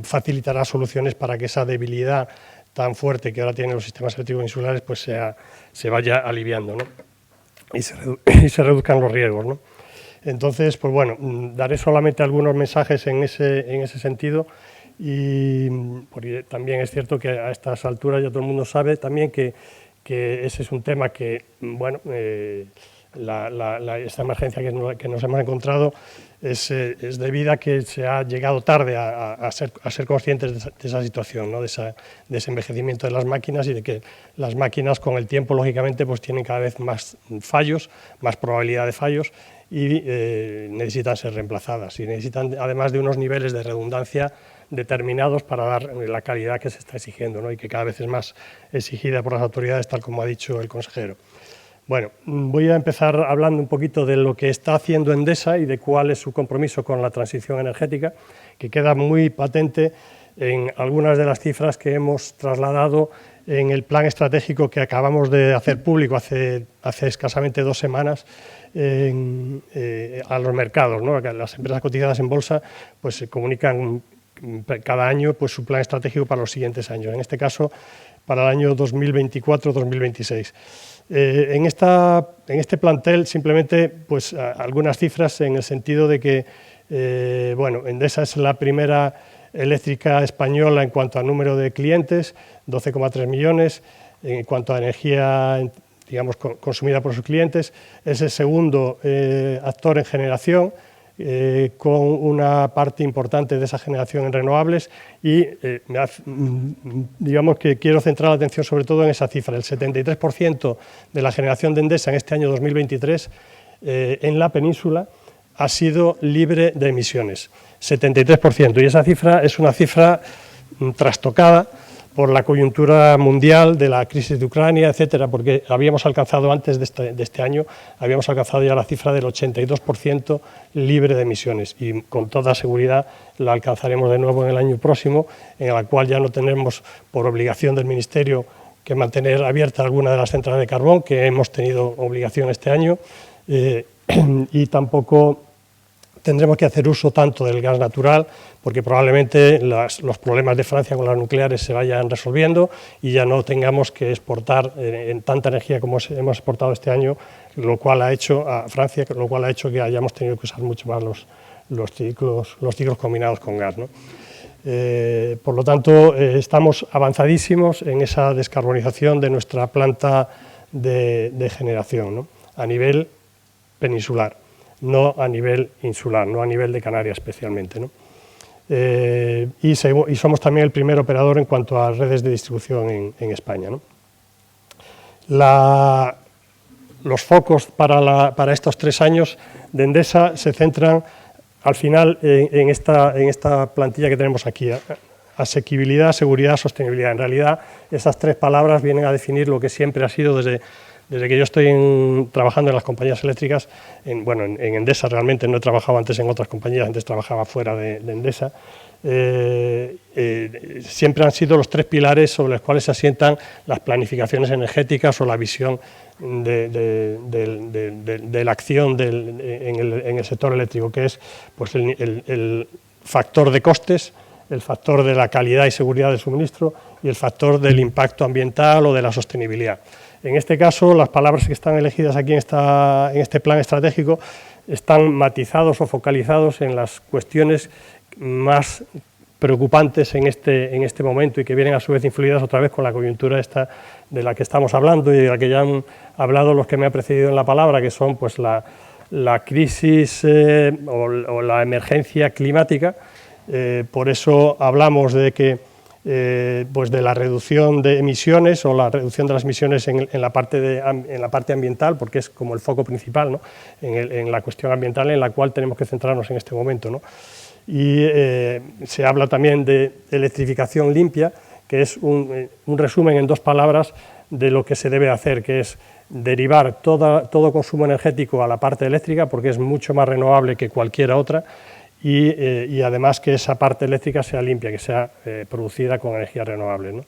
facilitará soluciones para que esa debilidad tan fuerte que ahora tienen los sistemas eléctricos insulares pues se vaya aliviando, ¿no? y se reduzcan los riesgos, ¿no? Entonces, pues bueno, daré solamente algunos mensajes en ese sentido, y porque también es cierto que a estas alturas ya todo el mundo sabe también que ese es un tema que, bueno, esta emergencia que nos hemos encontrado es debida a que se ha llegado tarde a ser conscientes de esa situación, ¿no? de ese envejecimiento de las máquinas, y de que las máquinas con el tiempo, lógicamente, pues tienen cada vez más fallos, más probabilidad de fallos, y necesitan ser reemplazadas, y necesitan además de unos niveles de redundancia determinados para dar la calidad que se está exigiendo, ¿no? y que cada vez es más exigida por las autoridades, tal como ha dicho el consejero. Bueno, voy a empezar hablando un poquito de lo que está haciendo Endesa y de cuál es su compromiso con la transición energética, que queda muy patente en algunas de las cifras que hemos trasladado en el plan estratégico que acabamos de hacer público hace escasamente 2 semanas a los mercados, ¿no? Las empresas cotizadas en bolsa pues se comunican cada año pues su plan estratégico para los siguientes años, en este caso para el año 2024-2026. En este plantel simplemente pues algunas cifras en el sentido de que bueno, Endesa es la primera eléctrica española en cuanto a número de clientes, 12,3 millones, en cuanto a energía, digamos, consumida por sus clientes, es el segundo actor en generación, con una parte importante de esa generación en renovables, y digamos que quiero centrar la atención sobre todo en esa cifra. El 73% de la generación de Endesa en este año 2023 en la península ha sido libre de emisiones, 73%, y esa cifra es una cifra trastocada por la coyuntura mundial de la crisis de Ucrania, etcétera, porque habíamos alcanzado antes de este año, habíamos alcanzado ya la cifra del 82% libre de emisiones, y con toda seguridad la alcanzaremos de nuevo en el año próximo, en el cual ya no tenemos por obligación del Ministerio que mantener abierta alguna de las centrales de carbón, que hemos tenido obligación este año, y tampoco tendremos que hacer uso tanto del gas natural, porque probablemente los problemas de Francia con las nucleares se vayan resolviendo y ya no tengamos que exportar en tanta energía como hemos exportado este año, lo cual ha hecho a Francia, lo cual ha hecho que hayamos tenido que usar mucho más los ciclos combinados con gas, ¿no? Por lo tanto, estamos avanzadísimos en esa descarbonización de nuestra planta de generación, ¿no? A nivel peninsular, no a nivel insular, no a nivel de Canarias especialmente, ¿no? Y somos también el primer operador en cuanto a redes de distribución en España, ¿no? Los focos para estos 3 años de Endesa se centran al final en esta plantilla que tenemos aquí: asequibilidad, seguridad, sostenibilidad. En realidad, esas 3 palabras vienen a definir lo que siempre ha sido Desde que yo estoy trabajando en las compañías eléctricas, en Endesa realmente, no he trabajado antes en otras compañías, antes trabajaba fuera de Endesa, siempre han sido los 3 pilares sobre los cuales se asientan las planificaciones energéticas o la visión de la acción en el sector eléctrico, que es pues, el factor de costes, el factor de la calidad y seguridad del suministro y el factor del impacto ambiental o de la sostenibilidad. En este caso, las palabras que están elegidas aquí en este plan estratégico están matizados o focalizados en las cuestiones más preocupantes en este momento y que vienen a su vez influidas otra vez con la coyuntura esta de la que estamos hablando y de la que ya han hablado los que me han precedido en la palabra, que son pues la crisis o la emergencia climática. Por eso hablamos de que pues de la reducción de emisiones o la reducción de las emisiones en la parte ambiental, porque es como el foco principal, ¿no? en la cuestión ambiental en la cual tenemos que centrarnos en este momento, ¿no? Y se habla también de electrificación limpia, que es un resumen en 2 palabras de lo que se debe hacer, que es derivar todo consumo energético a la parte eléctrica, porque es mucho más renovable que cualquier otra, y además que esa parte eléctrica sea limpia, que sea producida con energía renovable, ¿no?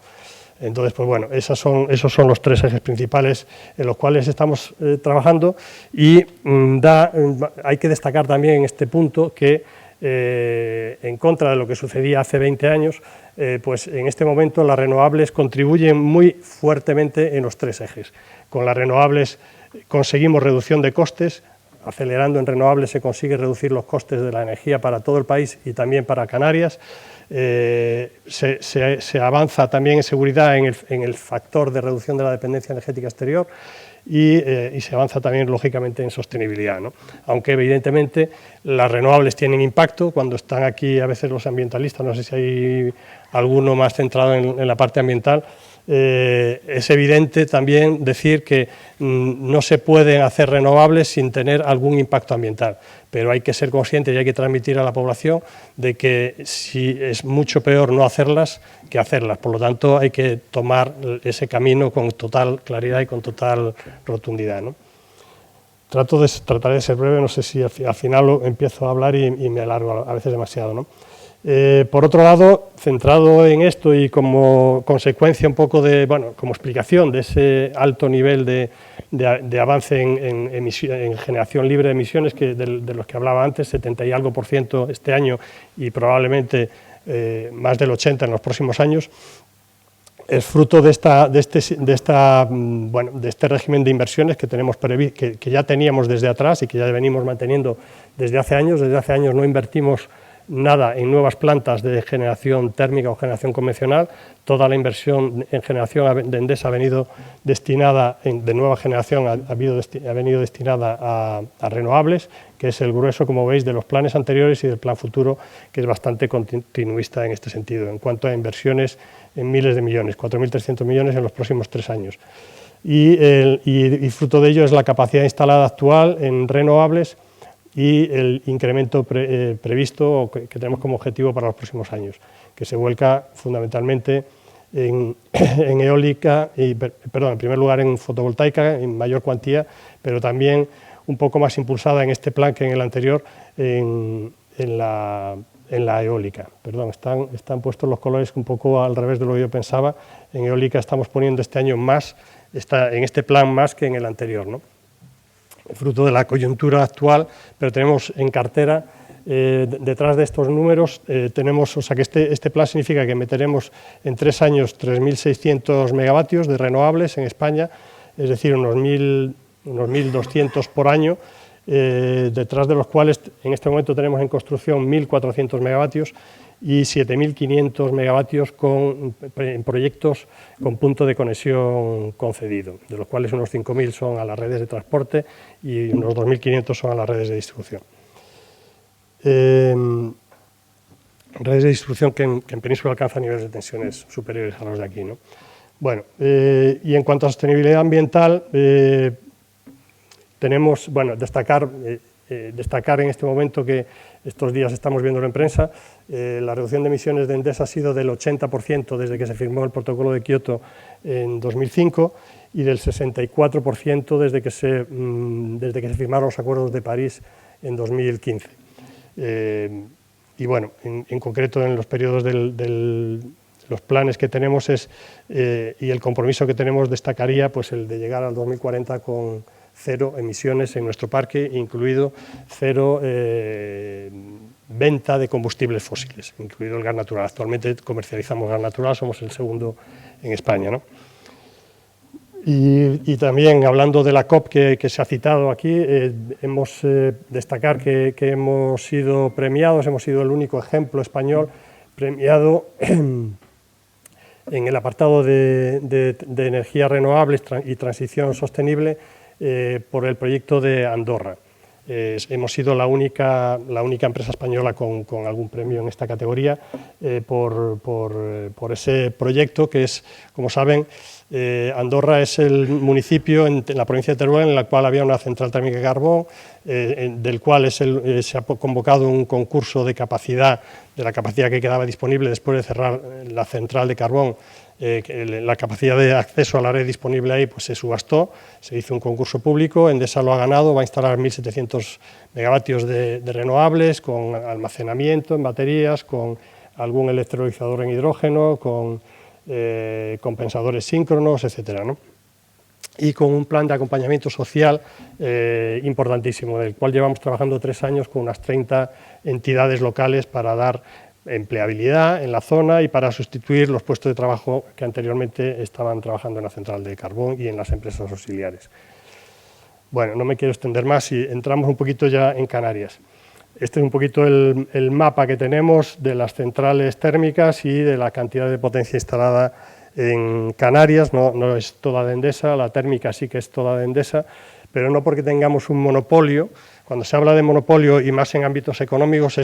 Entonces, pues bueno, esos son los 3 ejes principales en los cuales estamos trabajando y hay que destacar también en este punto que en contra de lo que sucedía hace 20 años, pues en este momento las renovables contribuyen muy fuertemente en los 3 ejes. Con las renovables conseguimos reducción de costes, acelerando en renovables se consigue reducir los costes de la energía para todo el país y también para Canarias. Se avanza también en seguridad en el factor de reducción de la dependencia energética exterior y se avanza también lógicamente en sostenibilidad, ¿no? Aunque evidentemente las renovables tienen impacto. Cuando están aquí a veces los ambientalistas, no sé si hay alguno más centrado en la parte ambiental, es evidente también decir que no se pueden hacer renovables sin tener algún impacto ambiental, pero hay que ser conscientes y hay que transmitir a la población de que si es mucho peor no hacerlas que hacerlas. Por lo tanto, hay que tomar ese camino con total claridad y con total rotundidad, ¿no? Trataré de ser breve, no sé si al final empiezo a hablar y me alargo a veces demasiado, ¿no? Por otro lado, centrado en esto y como consecuencia un poco como explicación de ese alto nivel de avance en generación libre de emisiones de los que hablaba antes, 70 y algo % este año y probablemente más del 80% en los próximos años, es fruto de este régimen de inversiones que tenemos que ya teníamos desde atrás y que ya venimos manteniendo desde hace años. Desde hace años no invertimos nada en nuevas plantas de generación térmica o generación convencional. Toda la inversión en generación de Endesa ha venido destinada, de nueva generación, ha venido destinada a renovables, que es el grueso, como veis, de los planes anteriores y del plan futuro, que es bastante continuista en este sentido, en cuanto a inversiones en miles de millones, 4.300 millones en los próximos 3 años. Y fruto de ello es la capacidad instalada actual en renovables y el incremento previsto o que tenemos como objetivo para los próximos años, que se vuelca fundamentalmente en eólica, en primer lugar en fotovoltaica en mayor cuantía, pero también un poco más impulsada en este plan que en el anterior en la eólica. Perdón, están puestos los colores un poco al revés de lo que yo pensaba. En eólica estamos poniendo este año más, en este plan más que en el anterior, ¿no? Fruto de la coyuntura actual, pero tenemos en cartera, detrás de estos números, tenemos, o sea que este plan significa que meteremos en 3 años 3.600 megavatios de renovables en España, es decir, unos 1.200 por año, detrás de los cuales en este momento tenemos en construcción 1.400 megavatios y 7.500 megavatios en proyectos con punto de conexión concedido, de los cuales unos 5.000 son a las redes de transporte y unos 2.500 son a las redes de distribución. Redes de distribución que en Península alcanzan niveles de tensiones superiores a los de aquí, ¿no? Bueno, y en cuanto a sostenibilidad ambiental, tenemos, destacar en este momento que estos días estamos viéndolo en prensa, la reducción de emisiones de Endesa ha sido del 80% desde que se firmó el protocolo de Kioto en 2005 y del 64% desde que se firmaron los acuerdos de París en 2015. Y bueno, en concreto en los periodos los planes que tenemos y el compromiso que tenemos destacaría pues el de llegar al 2040 con 0 emisiones en nuestro parque, incluido 0 venta de combustibles fósiles, incluido el gas natural. Actualmente comercializamos gas natural, somos el segundo en España, ¿no? Y también, hablando de la COP que se ha citado aquí, destacar que hemos sido premiados, hemos sido el único ejemplo español premiado en el apartado de energías renovables y transición sostenible por el proyecto de Andorra. Hemos sido la única empresa española con algún premio en esta categoría por ese proyecto que es, como saben, Andorra es el municipio en la provincia de Teruel en la cual había una central térmica de carbón, del cual se ha convocado un concurso de la capacidad que quedaba disponible después de cerrar la central de carbón. La capacidad de acceso a la red disponible ahí pues se subastó, se hizo un concurso público, Endesa lo ha ganado, va a instalar 1.700 megavatios de renovables con almacenamiento en baterías, con algún electrolizador en hidrógeno, con compensadores síncronos, etcétera, ¿no? Y con un plan de acompañamiento social importantísimo, del cual llevamos trabajando 3 años con unas 30 entidades locales para dar empleabilidad en la zona y para sustituir los puestos de trabajo que anteriormente estaban trabajando en la central de carbón y en las empresas auxiliares. Bueno, no me quiero extender más y entramos un poquito ya en Canarias. Este es un poquito el mapa que tenemos de las centrales térmicas y de la cantidad de potencia instalada en Canarias. No es toda de Endesa, la térmica sí que es toda de Endesa, pero no porque tengamos un monopolio. Cuando se habla de monopolio y más en ámbitos económicos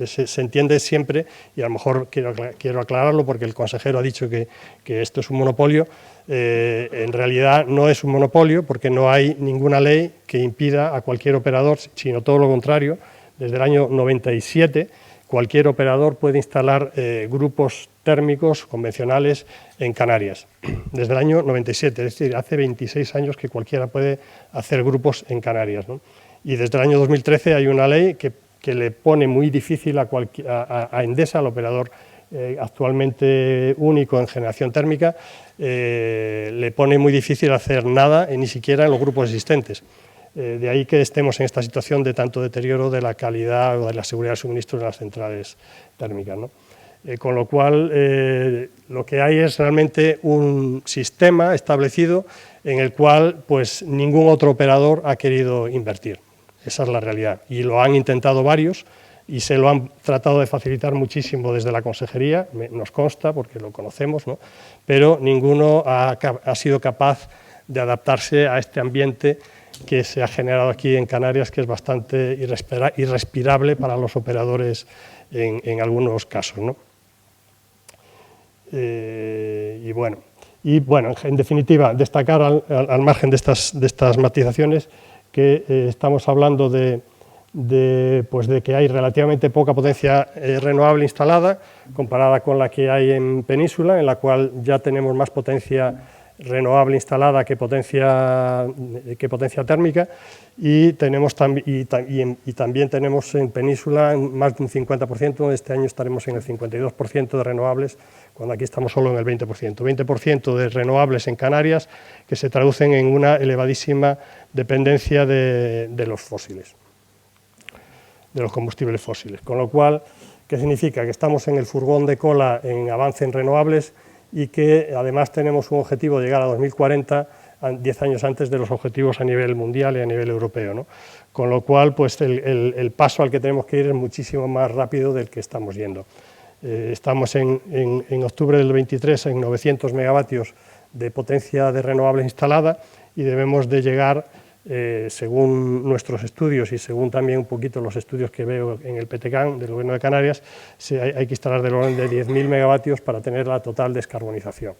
se entiende siempre, y a lo mejor quiero aclararlo porque el consejero ha dicho que esto es un monopolio, en realidad no es un monopolio porque no hay ninguna ley que impida a cualquier operador, sino todo lo contrario. Desde el año 97 cualquier operador puede instalar grupos térmicos convencionales en Canarias. Desde el año 97, es decir, hace 26 años que cualquiera puede hacer grupos en Canarias, ¿no? Y desde el año 2013 hay una ley que le pone muy difícil a Endesa, al operador actualmente único en generación térmica, le pone muy difícil hacer nada, ni siquiera en los grupos existentes. De ahí que estemos en esta situación de tanto deterioro de la calidad o de la seguridad del suministro de las centrales térmicas, ¿no? Con lo cual, lo que hay es realmente un sistema establecido en el cual pues, ningún otro operador ha querido invertir. Esa es la realidad. Y lo han intentado varios y se lo han tratado de facilitar muchísimo desde la consejería, nos consta porque lo conocemos, ¿no? Pero ninguno ha sido capaz de adaptarse a este ambiente que se ha generado aquí en Canarias, que es bastante irrespirable para los operadores en algunos casos, ¿no? Y bueno, en definitiva, destacar al margen de estas matizaciones que estamos hablando de que hay relativamente poca potencia renovable instalada comparada con la que hay en Península, en la cual ya tenemos más potencia renovable instalada que potencia térmica, y también tenemos en Península más de un 50%, este año estaremos en el 52% de renovables, cuando aquí estamos solo en el 20%. 20% de renovables en Canarias, que se traducen en una elevadísima dependencia de los fósiles, de los combustibles fósiles. Con lo cual, ¿qué significa? Que estamos en el furgón de cola en avance en renovables y que además tenemos un objetivo de llegar a 2040, 10 años antes de los objetivos a nivel mundial y a nivel europeo, ¿no? Con lo cual, pues el paso al que tenemos que ir es muchísimo más rápido del que estamos yendo. Estamos en octubre del 23 en 900 megavatios de potencia de renovables instalada y debemos de llegar, según nuestros estudios y según también un poquito los estudios que veo en el PTCAN del Gobierno de Canarias, hay que instalar del orden de 10.000 megavatios para tener la total descarbonización.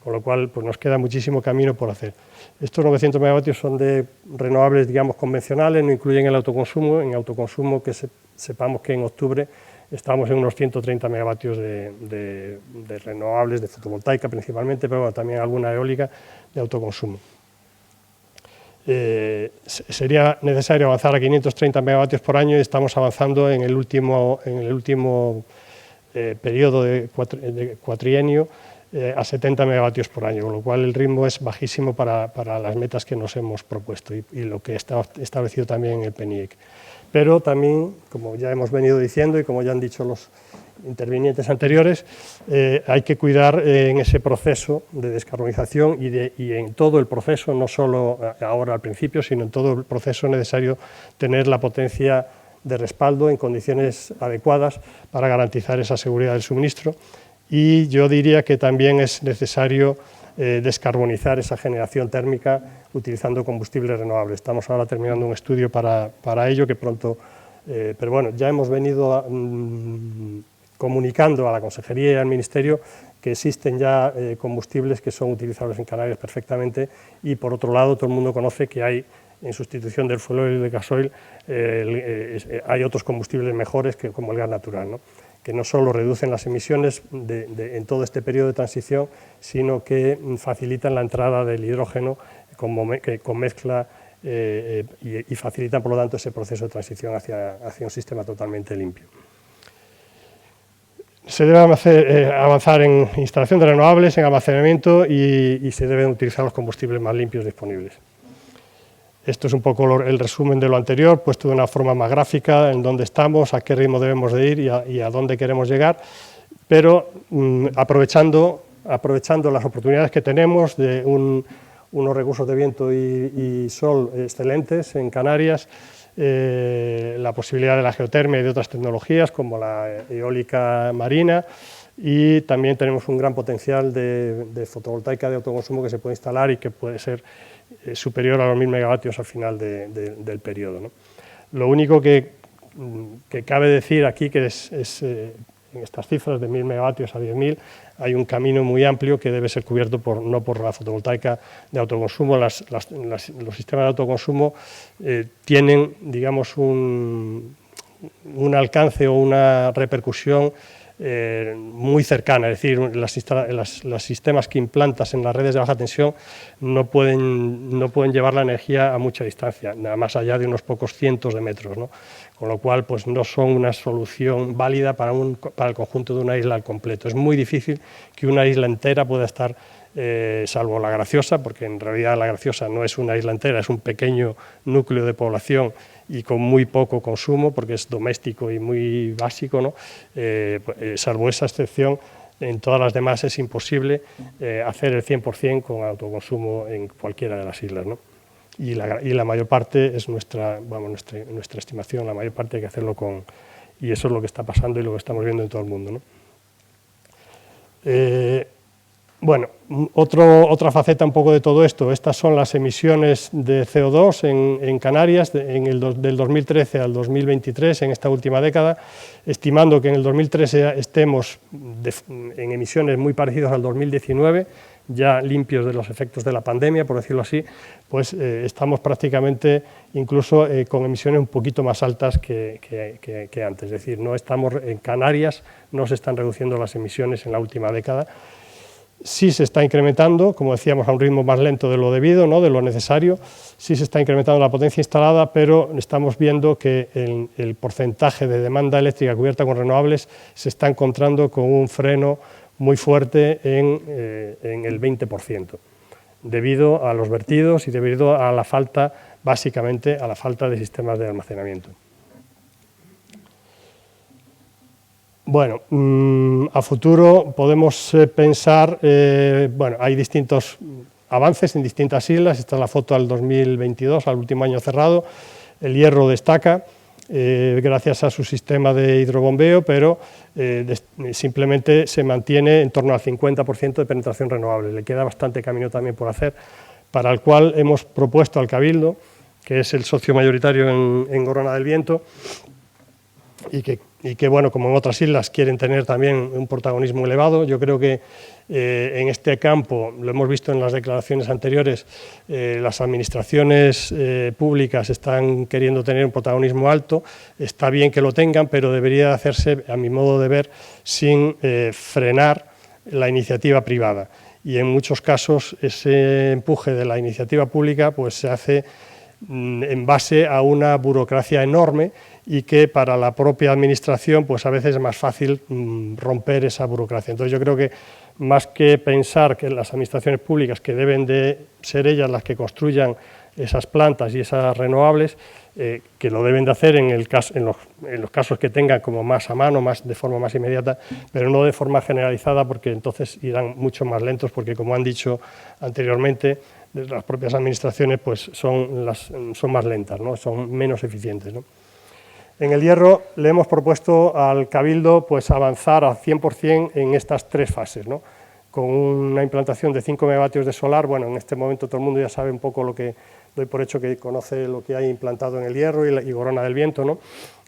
Con lo cual, pues nos queda muchísimo camino por hacer. Estos 900 megavatios son de renovables, digamos, convencionales, no incluyen el autoconsumo. En autoconsumo, que sepamos que en octubre estamos en unos 130 megavatios de renovables, de fotovoltaica principalmente, pero bueno, también alguna eólica de autoconsumo. Sería necesario avanzar a 530 megavatios por año y estamos avanzando en el último periodo de cuatrienio a 70 megavatios por año, con lo cual el ritmo es bajísimo para las metas que nos hemos propuesto y lo que está establecido también en el PNIEC. Pero también, como ya hemos venido diciendo y como ya han dicho los intervinientes anteriores, hay que cuidar en ese proceso de descarbonización y en todo el proceso, no solo ahora al principio, sino en todo el proceso necesario tener la potencia de respaldo en condiciones adecuadas para garantizar esa seguridad del suministro. Y yo diría que también es necesario descarbonizar esa generación térmica utilizando combustibles renovables. Estamos ahora terminando un estudio para ello que pronto, pero bueno, ya hemos venido comunicando a la Consejería y al Ministerio que existen ya combustibles que son utilizables en Canarias perfectamente y por otro lado todo el mundo conoce que hay en sustitución del fuel oil y del gasoil hay otros combustibles mejores como el gas natural, ¿no? Que no solo reducen las emisiones en todo este periodo de transición, sino que facilitan la entrada del hidrógeno con mezcla y facilitan, por lo tanto, ese proceso de transición hacia un sistema totalmente limpio. Se debe avanzar en instalación de renovables, en almacenamiento y se deben utilizar los combustibles más limpios disponibles. Esto es un poco el resumen de lo anterior, puesto de una forma más gráfica, en dónde estamos, a qué ritmo debemos de ir y a dónde queremos llegar, pero aprovechando las oportunidades que tenemos de unos recursos de viento y sol excelentes en Canarias, la posibilidad de la geotermia y de otras tecnologías como la eólica marina, y también tenemos un gran potencial de fotovoltaica de autoconsumo que se puede instalar y que puede ser superior a los 1000 megavatios al final del periodo, ¿no? Lo único que cabe decir aquí que en estas cifras de 1000 megavatios a 10.000 hay un camino muy amplio que debe ser cubierto no por la fotovoltaica de autoconsumo. Los sistemas de autoconsumo tienen, digamos, un alcance o una repercusión muy cercana, es decir, los sistemas que implantas en las redes de baja tensión no pueden llevar la energía a mucha distancia, nada más allá de unos pocos cientos de metros, ¿no? Con lo cual pues no son una solución válida para el conjunto de una isla al completo. Es muy difícil que una isla entera pueda estar, salvo La Graciosa, porque en realidad La Graciosa no es una isla entera, es un pequeño núcleo de población y con muy poco consumo, porque es doméstico y muy básico, ¿no? Salvo esa excepción, en todas las demás es imposible hacer el 100% con autoconsumo en cualquiera de las islas, ¿no? Y la mayor parte es nuestra estimación, la mayor parte hay que hacerlo y eso es lo que está pasando y lo que estamos viendo en todo el mundo, ¿no? Bueno, otra faceta un poco de todo esto, estas son las emisiones de CO2 en Canarias del 2013 al 2023, en esta última década, estimando que en el 2013 estemos en emisiones muy parecidas al 2019, ya limpios de los efectos de la pandemia, por decirlo así, pues estamos prácticamente incluso con emisiones un poquito más altas que antes, es decir, en Canarias no se están reduciendo las emisiones en la última década. Sí se está incrementando, como decíamos, a un ritmo más lento de lo debido, ¿no? De lo necesario, sí se está incrementando la potencia instalada, pero estamos viendo que el porcentaje de demanda eléctrica cubierta con renovables se está encontrando con un freno muy fuerte en el 20%, debido a los vertidos y debido a la falta, básicamente, a la falta de sistemas de almacenamiento. Bueno, a futuro podemos pensar, bueno, hay distintos avances en distintas islas, esta es la foto al 2022, al último año cerrado, el Hierro destaca gracias a su sistema de hidrobombeo, pero simplemente se mantiene en torno al 50% de penetración renovable, le queda bastante camino también por hacer, para el cual hemos propuesto al Cabildo, que es el socio mayoritario en Gorona del Viento, y que y que, bueno, como en otras islas, quieren tener también un protagonismo elevado. Yo creo que en este campo, lo hemos visto en las declaraciones anteriores, las administraciones públicas están queriendo tener un protagonismo alto. Está bien que lo tengan, pero debería hacerse, a mi modo de ver, sin frenar la iniciativa privada. Y en muchos casos ese empuje de la iniciativa pública pues se hace en base a una burocracia enorme, y que para la propia administración pues a veces es más fácil romper esa burocracia. Entonces yo creo que más que pensar que las administraciones públicas, que deben de ser ellas las que construyan esas plantas y esas renovables, que lo deben de hacer en los casos que tengan como más a mano, de forma más inmediata, pero no de forma generalizada, porque entonces irán mucho más lentos, porque como han dicho anteriormente, las propias administraciones pues son más lentas, ¿no? Son menos eficientes, ¿no? En El Hierro le hemos propuesto al Cabildo pues avanzar al 100% en estas tres fases, ¿no? Con una implantación de 5 megavatios de solar. Bueno, en este momento todo el mundo ya sabe un poco lo que doy por hecho, que conoce lo que hay implantado en El Hierro y Gorona del Viento, ¿no?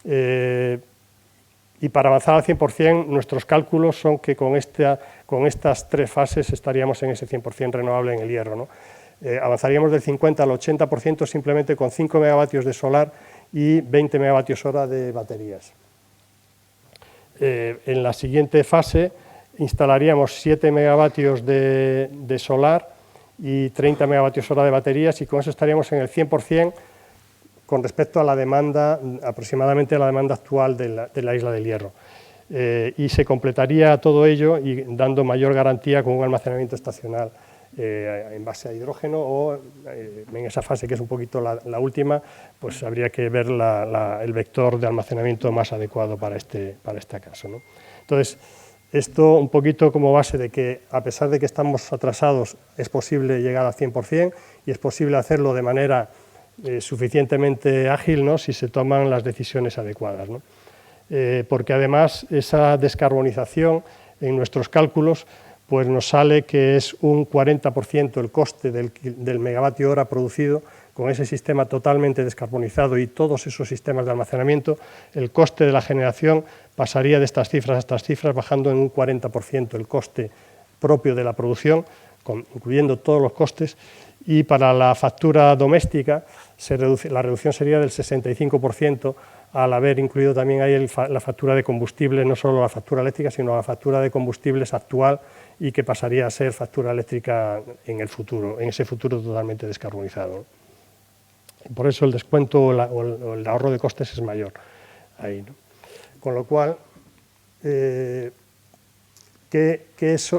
Y para avanzar al 100%, nuestros cálculos son que con estas tres fases estaríamos en ese 100% renovable en El Hierro, ¿no? Avanzaríamos del 50 al 80% simplemente con 5 megavatios de solar y 20 megavatios hora de baterías. En la siguiente fase instalaríamos 7 megavatios de solar y 30 megavatios hora de baterías, y con eso estaríamos en el 100% con respecto a la demanda, aproximadamente a la demanda actual de la isla del Hierro. Y se completaría todo ello y dando mayor garantía con un almacenamiento estacional en base a hidrógeno, o en esa fase que es un poquito la última, pues habría que ver el vector de almacenamiento más adecuado para este caso, ¿no? Entonces, esto un poquito como base de que, a pesar de que estamos atrasados, es posible llegar al 100% y es posible hacerlo de manera suficientemente ágil, ¿no? Si se toman las decisiones adecuadas, ¿no? Porque además esa descarbonización en nuestros cálculos pues nos sale que es un 40% el coste del megavatio hora producido. Con ese sistema totalmente descarbonizado y todos esos sistemas de almacenamiento, el coste de la generación pasaría de estas cifras a estas cifras, bajando en un 40% el coste propio de la producción, incluyendo todos los costes, y para la factura doméstica la reducción sería del 65%, al haber incluido también ahí la factura de combustible, no solo la factura eléctrica, sino la factura de combustibles actual, y que pasaría a ser factura eléctrica en el futuro, en ese futuro totalmente descarbonizado. Por eso el descuento o el ahorro de costes es mayor ahí, ¿no? Con lo cual,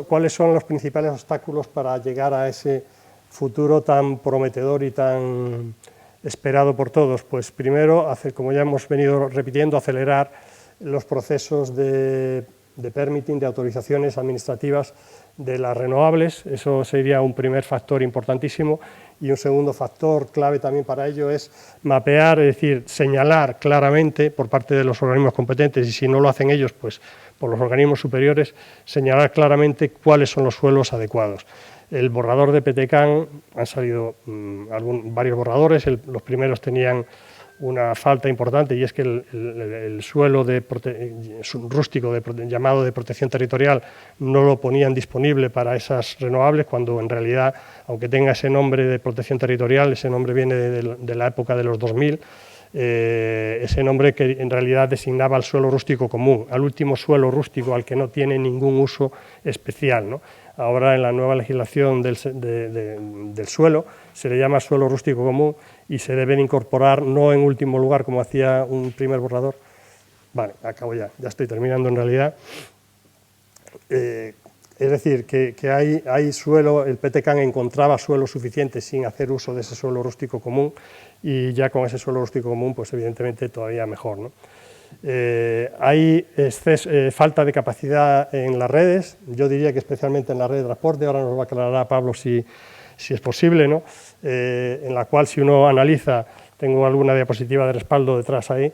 ¿cuáles son los principales obstáculos para llegar a ese futuro tan prometedor y tan esperado por todos? Pues primero, como ya hemos venido repitiendo, acelerar los procesos de permitting, de autorizaciones administrativas de las renovables. Eso sería un primer factor importantísimo, y un segundo factor clave también para ello es mapear, es decir, señalar claramente por parte de los organismos competentes, y si no lo hacen ellos, pues por los organismos superiores, señalar claramente cuáles son los suelos adecuados. El borrador de PTCAN, han salido varios borradores, los primeros tenían una falta importante, y es que el suelo rústico llamado de protección territorial no lo ponían disponible para esas renovables, cuando en realidad, aunque tenga ese nombre de protección territorial, ese nombre viene de la época de los 2000, ese nombre que en realidad designaba al suelo rústico común, al último suelo rústico al que no tiene ningún uso especial, ¿no? Ahora en la nueva legislación del suelo se le llama suelo rústico común, y se deben incorporar, no en último lugar como hacía un primer borrador. Vale, acabo ya estoy terminando en realidad. Es decir, que hay suelo, el PTCAN encontraba suelo suficiente sin hacer uso de ese suelo rústico común, y ya con ese suelo rústico común, pues evidentemente todavía mejor, ¿no? Hay falta de capacidad en las redes, yo diría que especialmente en la red de transporte. Ahora nos va a aclarar Pablo si es posible, ¿no? En la cual, si uno analiza, tengo alguna diapositiva de respaldo detrás ahí,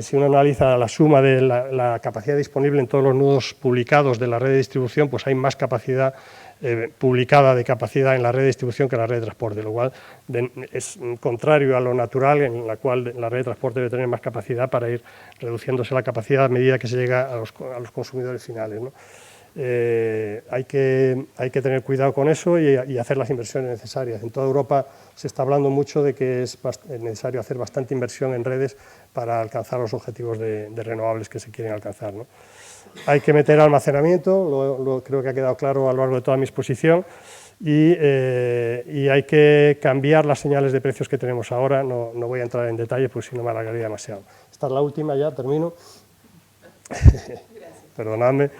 si uno analiza la suma de la capacidad disponible en todos los nudos publicados de la red de distribución, pues hay más capacidad publicada de capacidad en la red de distribución que la red de transporte, lo cual es contrario a lo natural, en la cual la red de transporte debe tener más capacidad para ir reduciéndose la capacidad a medida que se llega a los consumidores finales, ¿no? Hay que tener cuidado con eso y hacer las inversiones necesarias. En toda Europa se está hablando mucho de que es necesario hacer bastante inversión en redes para alcanzar los objetivos de renovables que se quieren alcanzar, ¿no? Hay que meter almacenamiento, creo que ha quedado claro a lo largo de toda mi exposición, y hay que cambiar las señales de precios que tenemos ahora. No voy a entrar en detalle, pues si no me alargaría demasiado. Esta es la última, ya termino. Perdonadme.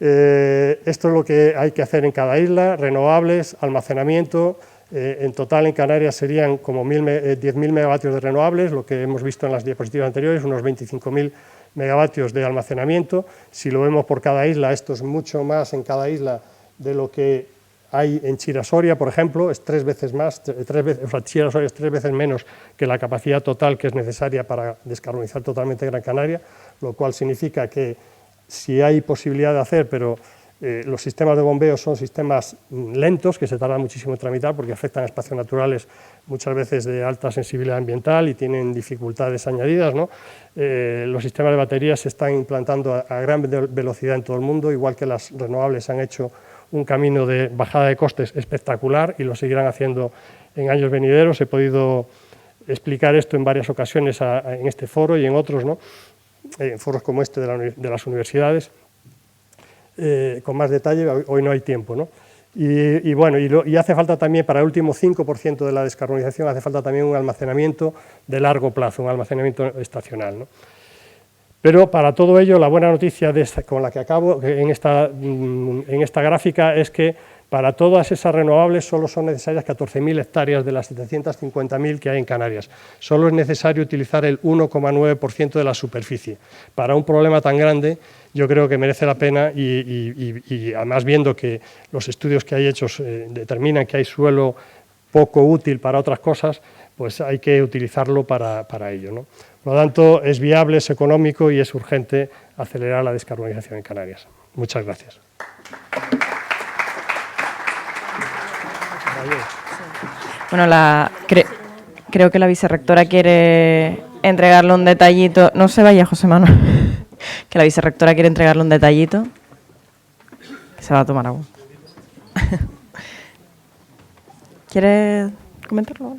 Esto es lo que hay que hacer en cada isla: renovables, almacenamiento. En total en Canarias serían como 10.000 megavatios de renovables, lo que hemos visto en las diapositivas anteriores, unos 25.000 megavatios de almacenamiento. Si lo vemos por cada isla, esto es mucho más en cada isla de lo que hay en Chira-Soria, por ejemplo, es 3 veces más, Chira-Soria es 3 veces menos que la capacidad total que es necesaria para descarbonizar totalmente Gran Canaria, lo cual significa que si hay posibilidad de hacer, pero los sistemas de bombeo son sistemas lentos, que se tardan muchísimo en tramitar porque afectan a espacios naturales muchas veces de alta sensibilidad ambiental y tienen dificultades añadidas, ¿no? Los sistemas de baterías se están implantando a gran velocidad en todo el mundo, igual que las renovables han hecho un camino de bajada de costes espectacular y lo seguirán haciendo en años venideros. He podido explicar esto en varias ocasiones en este foro y en otros, ¿no? En foros como este de las universidades, con más detalle. Hoy no hay tiempo, ¿no? Y hace falta también, para el último 5% de la descarbonización, hace falta también un almacenamiento de largo plazo, un almacenamiento estacional, ¿no? Pero para todo ello, la buena noticia con la que acabo en esta gráfica es que para todas esas renovables solo son necesarias 14.000 hectáreas de las 750.000 que hay en Canarias. Solo es necesario utilizar el 1,9% de la superficie. Para un problema tan grande, yo creo que merece la pena y además viendo que los estudios que hay hechos determinan que hay suelo poco útil para otras cosas, pues hay que utilizarlo para ello, ¿no? Por lo tanto, es viable, es económico y es urgente acelerar la descarbonización en Canarias. Muchas gracias. Bueno, creo que la vicerrectora quiere entregarle un detallito. No se vaya, José Manuel. Que la vicerrectora quiere entregarle un detallito. Que se va a tomar agua. ¿Quiere comentarlo?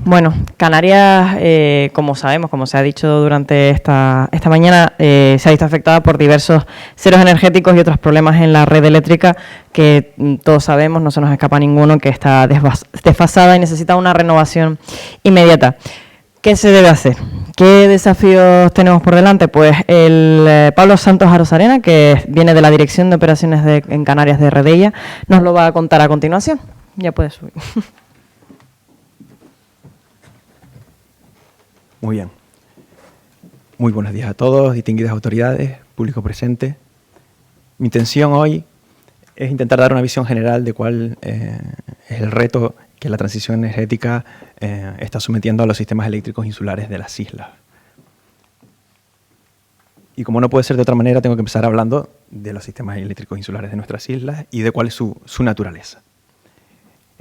Bueno, Canarias, como sabemos, como se ha dicho durante esta mañana, se ha visto afectada por diversos ceros energéticos y otros problemas en la red eléctrica que todos sabemos, no se nos escapa ninguno, que está desfasada y necesita una renovación inmediata. ¿Qué se debe hacer? ¿Qué desafíos tenemos por delante? Pues el Pablo Santos Arozarena, que viene de la Dirección de Operaciones en Canarias de Redella, nos lo va a contar a continuación. Ya puedes subir. Muy bien. Muy buenos días a todos, distinguidas autoridades, público presente. Mi intención hoy es intentar dar una visión general de cuál es el reto que la transición energética está sometiendo a los sistemas eléctricos insulares de las islas. Y como no puede ser de otra manera, tengo que empezar hablando de los sistemas eléctricos insulares de nuestras islas y de cuál es su naturaleza.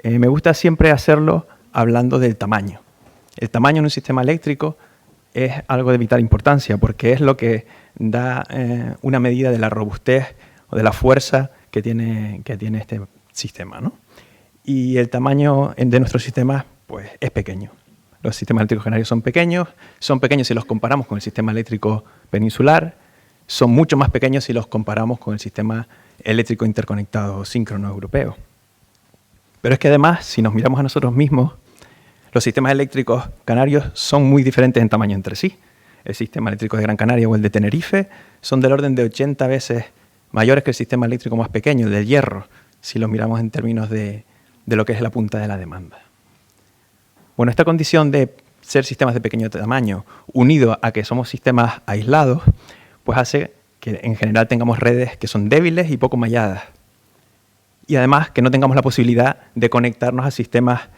Me gusta siempre hacerlo hablando del tamaño. El tamaño en un sistema eléctrico es algo de vital importancia porque es lo que da una medida de la robustez o de la fuerza que tiene este sistema, ¿no? Y el tamaño de nuestros sistemas pues, es pequeño. Los sistemas eléctricos canarios son pequeños si los comparamos con el sistema eléctrico peninsular, son mucho más pequeños si los comparamos con el sistema eléctrico interconectado síncrono europeo. Pero es que además, si nos miramos a nosotros mismos, los sistemas eléctricos canarios son muy diferentes en tamaño entre sí. El sistema eléctrico de Gran Canaria o el de Tenerife son del orden de 80 veces mayores que el sistema eléctrico más pequeño, el del Hierro, si lo miramos en términos de lo que es la punta de la demanda. Bueno, esta condición de ser sistemas de pequeño tamaño, unido a que somos sistemas aislados, pues hace que en general tengamos redes que son débiles y poco malladas. Y además que no tengamos la posibilidad de conectarnos a sistemas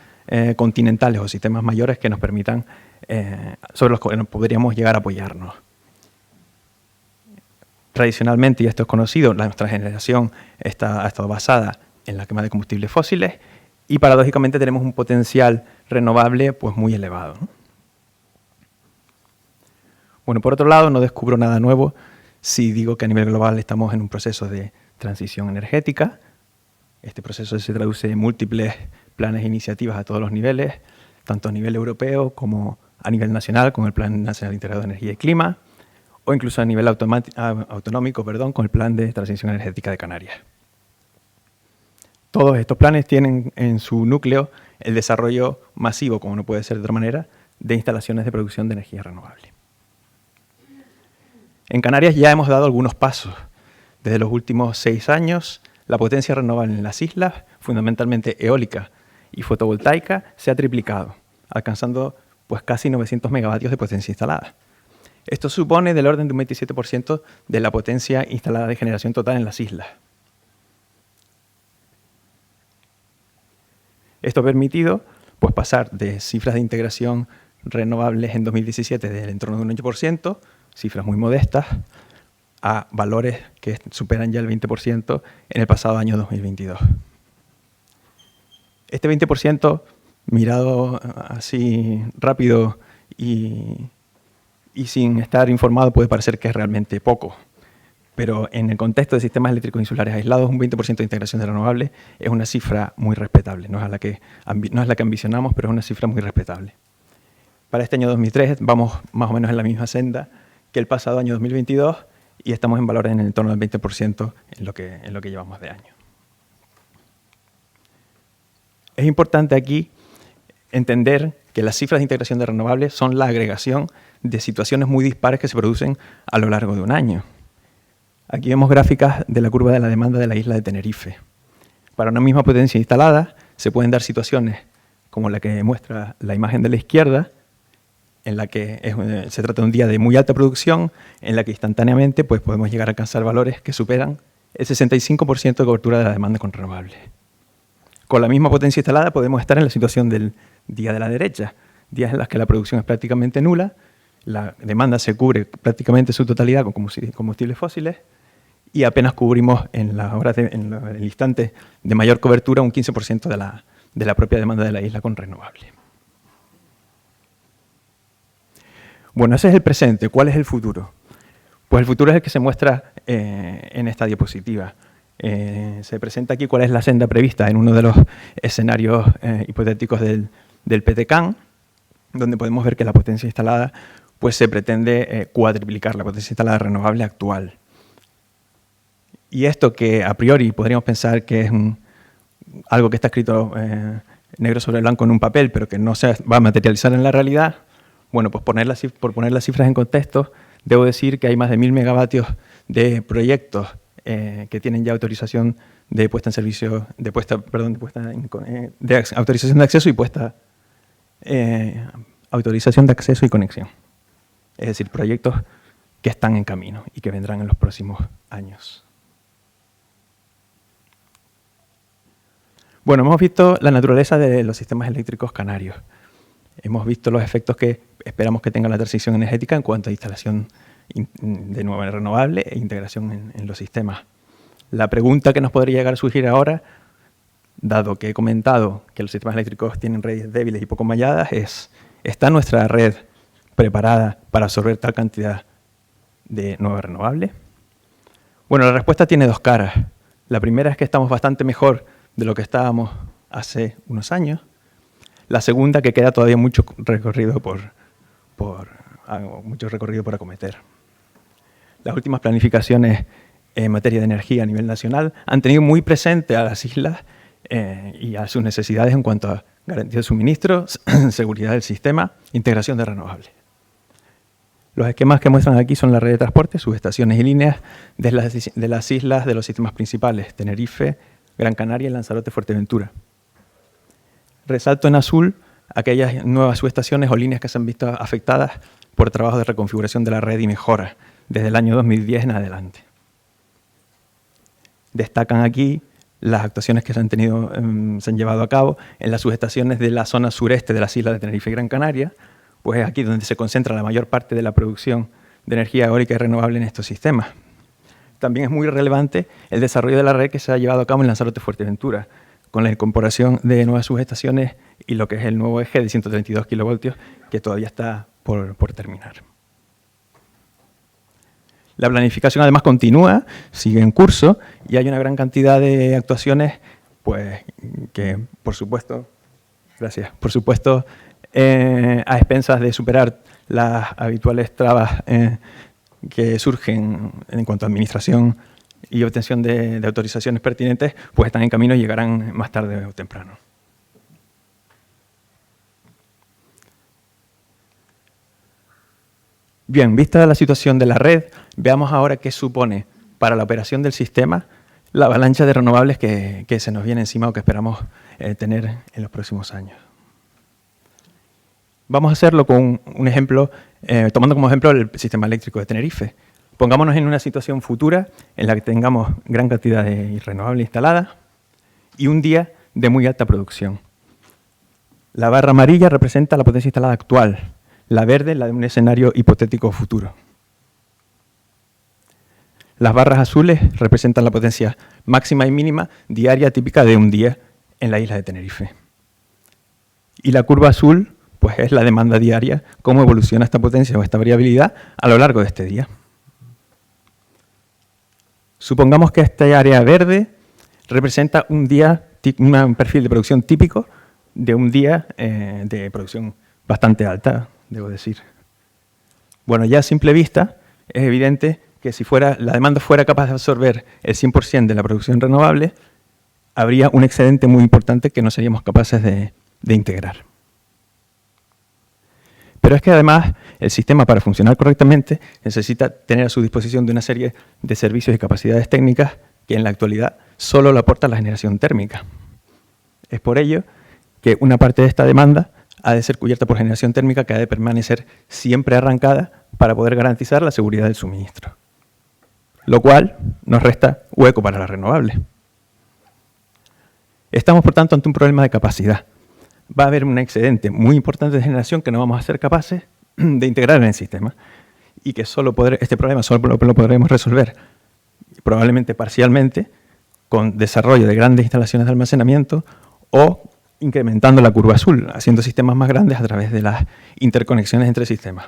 continentales o sistemas mayores que nos permitan, sobre los que podríamos llegar a apoyarnos. Tradicionalmente, y esto es conocido, nuestra generación ha estado basada en la quema de combustibles fósiles y paradójicamente tenemos un potencial renovable pues, muy elevado, ¿no? Bueno, por otro lado, no descubro nada nuevo si digo que a nivel global estamos en un proceso de transición energética. Este proceso se traduce en múltiples planes e iniciativas a todos los niveles, tanto a nivel europeo como a nivel nacional, con el Plan Nacional Integrado de Energía y Clima, o incluso a nivel autonómico, con el Plan de Transición Energética de Canarias. Todos estos planes tienen en su núcleo el desarrollo masivo, como no puede ser de otra manera, de instalaciones de producción de energía renovable. En Canarias ya hemos dado algunos pasos. Desde los últimos 6 años, la potencia renovable en las islas, fundamentalmente eólica y fotovoltaica, se ha triplicado, alcanzando pues, casi 900 megavatios de potencia instalada. Esto supone del orden de un 27% de la potencia instalada de generación total en las islas. Esto ha permitido pues, pasar de cifras de integración renovables en 2017 del entorno de un 8%, cifras muy modestas, a valores que superan ya el 20% en el pasado año 2022. Este 20%, mirado así rápido y sin estar informado, puede parecer que es realmente poco. Pero en el contexto de sistemas eléctricos insulares aislados, un 20% de integración de renovables es una cifra muy respetable. No es la que ambicionamos, pero es una cifra muy respetable. Para este año 2003 vamos más o menos en la misma senda que el pasado año 2022 y estamos en valores en el entorno del 20% en lo que llevamos de año. Es importante aquí entender que las cifras de integración de renovables son la agregación de situaciones muy dispares que se producen a lo largo de un año. Aquí vemos gráficas de la curva de la demanda de la isla de Tenerife. Para una misma potencia instalada se pueden dar situaciones como la que muestra la imagen de la izquierda, en la que se trata de un día de muy alta producción, en la que instantáneamente pues, podemos llegar a alcanzar valores que superan el 65% de cobertura de la demanda con renovables. Con la misma potencia instalada podemos estar en la situación del día de la derecha, días en los que la producción es prácticamente nula, la demanda se cubre prácticamente su totalidad con combustibles fósiles y apenas cubrimos en el instante de mayor cobertura un 15% de la propia demanda de la isla con renovables. Bueno, ese es el presente. ¿Cuál es el futuro? Pues el futuro es el que se muestra en esta diapositiva. Se presenta aquí cuál es la senda prevista en uno de los escenarios hipotéticos del PTCAN, donde podemos ver que la potencia instalada pues, se pretende cuadriplicar la potencia instalada renovable actual. Y esto que a priori podríamos pensar que es algo que está escrito negro sobre blanco en un papel, pero que no se va a materializar en la realidad, bueno, pues por poner las cifras en contexto, debo decir que hay más de 1.000 megavatios de proyectos que tienen ya autorización de puesta en servicio, de autorización de acceso y autorización de acceso y conexión. Es decir, proyectos que están en camino y que vendrán en los próximos años. Bueno, hemos visto la naturaleza de los sistemas eléctricos canarios. Hemos visto los efectos que esperamos que tenga la transición energética en cuanto a instalación de nueva renovable e integración en los sistemas. La pregunta que nos podría llegar a surgir ahora, dado que he comentado que los sistemas eléctricos tienen redes débiles y poco malladas, es: ¿está nuestra red preparada para absorber tal cantidad de nueva renovable? Bueno, la respuesta tiene dos caras. La primera es que estamos bastante mejor de lo que estábamos hace unos años. La segunda, que queda todavía mucho recorrido por acometer. Las últimas planificaciones en materia de energía a nivel nacional han tenido muy presente a las islas y a sus necesidades en cuanto a garantía de suministro, seguridad del sistema, integración de renovables. Los esquemas que muestran aquí son la red de transporte, subestaciones y líneas de las islas de los sistemas principales, Tenerife, Gran Canaria y Lanzarote, Fuerteventura. Resalto en azul aquellas nuevas subestaciones o líneas que se han visto afectadas por trabajos de reconfiguración de la red y mejora desde el año 2010 en adelante. Destacan aquí las actuaciones que se han llevado a cabo en las subestaciones de la zona sureste de las islas de Tenerife y Gran Canaria, pues es aquí donde se concentra la mayor parte de la producción de energía eólica y renovable en estos sistemas. También es muy relevante el desarrollo de la red que se ha llevado a cabo en Lanzarote-Fuerteventura, con la incorporación de nuevas subestaciones y lo que es el nuevo eje de 132 kilovoltios, que todavía está por terminar. La planificación además continúa, sigue en curso y hay una gran cantidad de actuaciones pues, que, por supuesto, a expensas de superar las habituales trabas que surgen en cuanto a administración y obtención de autorizaciones pertinentes, pues están en camino y llegarán más tarde o temprano. Bien, vista la situación de la red, veamos ahora qué supone para la operación del sistema la avalancha de renovables que se nos viene encima o que esperamos tener en los próximos años. Vamos a hacerlo con un ejemplo, tomando como ejemplo el sistema eléctrico de Tenerife. Pongámonos en una situación futura en la que tengamos gran cantidad de renovables instaladas y un día de muy alta producción. La barra amarilla representa la potencia instalada actual, la verde la de un escenario hipotético futuro. Las barras azules representan la potencia máxima y mínima diaria típica de un día en la isla de Tenerife. Y la curva azul pues es la demanda diaria, cómo evoluciona esta potencia o esta variabilidad a lo largo de este día. Supongamos que esta área verde representa un perfil de producción típico de un día de producción bastante alta, debo decir. Bueno, ya a simple vista es evidente que si la demanda fuera capaz de absorber el 100% de la producción renovable, habría un excedente muy importante que no seríamos capaces de integrar. Pero es que además el sistema, para funcionar correctamente, necesita tener a su disposición de una serie de servicios y capacidades técnicas que en la actualidad solo lo aporta la generación térmica. Es por ello que una parte de esta demanda ha de ser cubierta por generación térmica que ha de permanecer siempre arrancada para poder garantizar la seguridad del suministro, lo cual nos resta hueco para la renovable. Estamos, por tanto, ante un problema de capacidad. Va a haber un excedente muy importante de generación que no vamos a ser capaces de integrar en el sistema y que este problema solo lo podremos resolver, probablemente parcialmente, con desarrollo de grandes instalaciones de almacenamiento o incrementando la curva azul, haciendo sistemas más grandes a través de las interconexiones entre sistemas.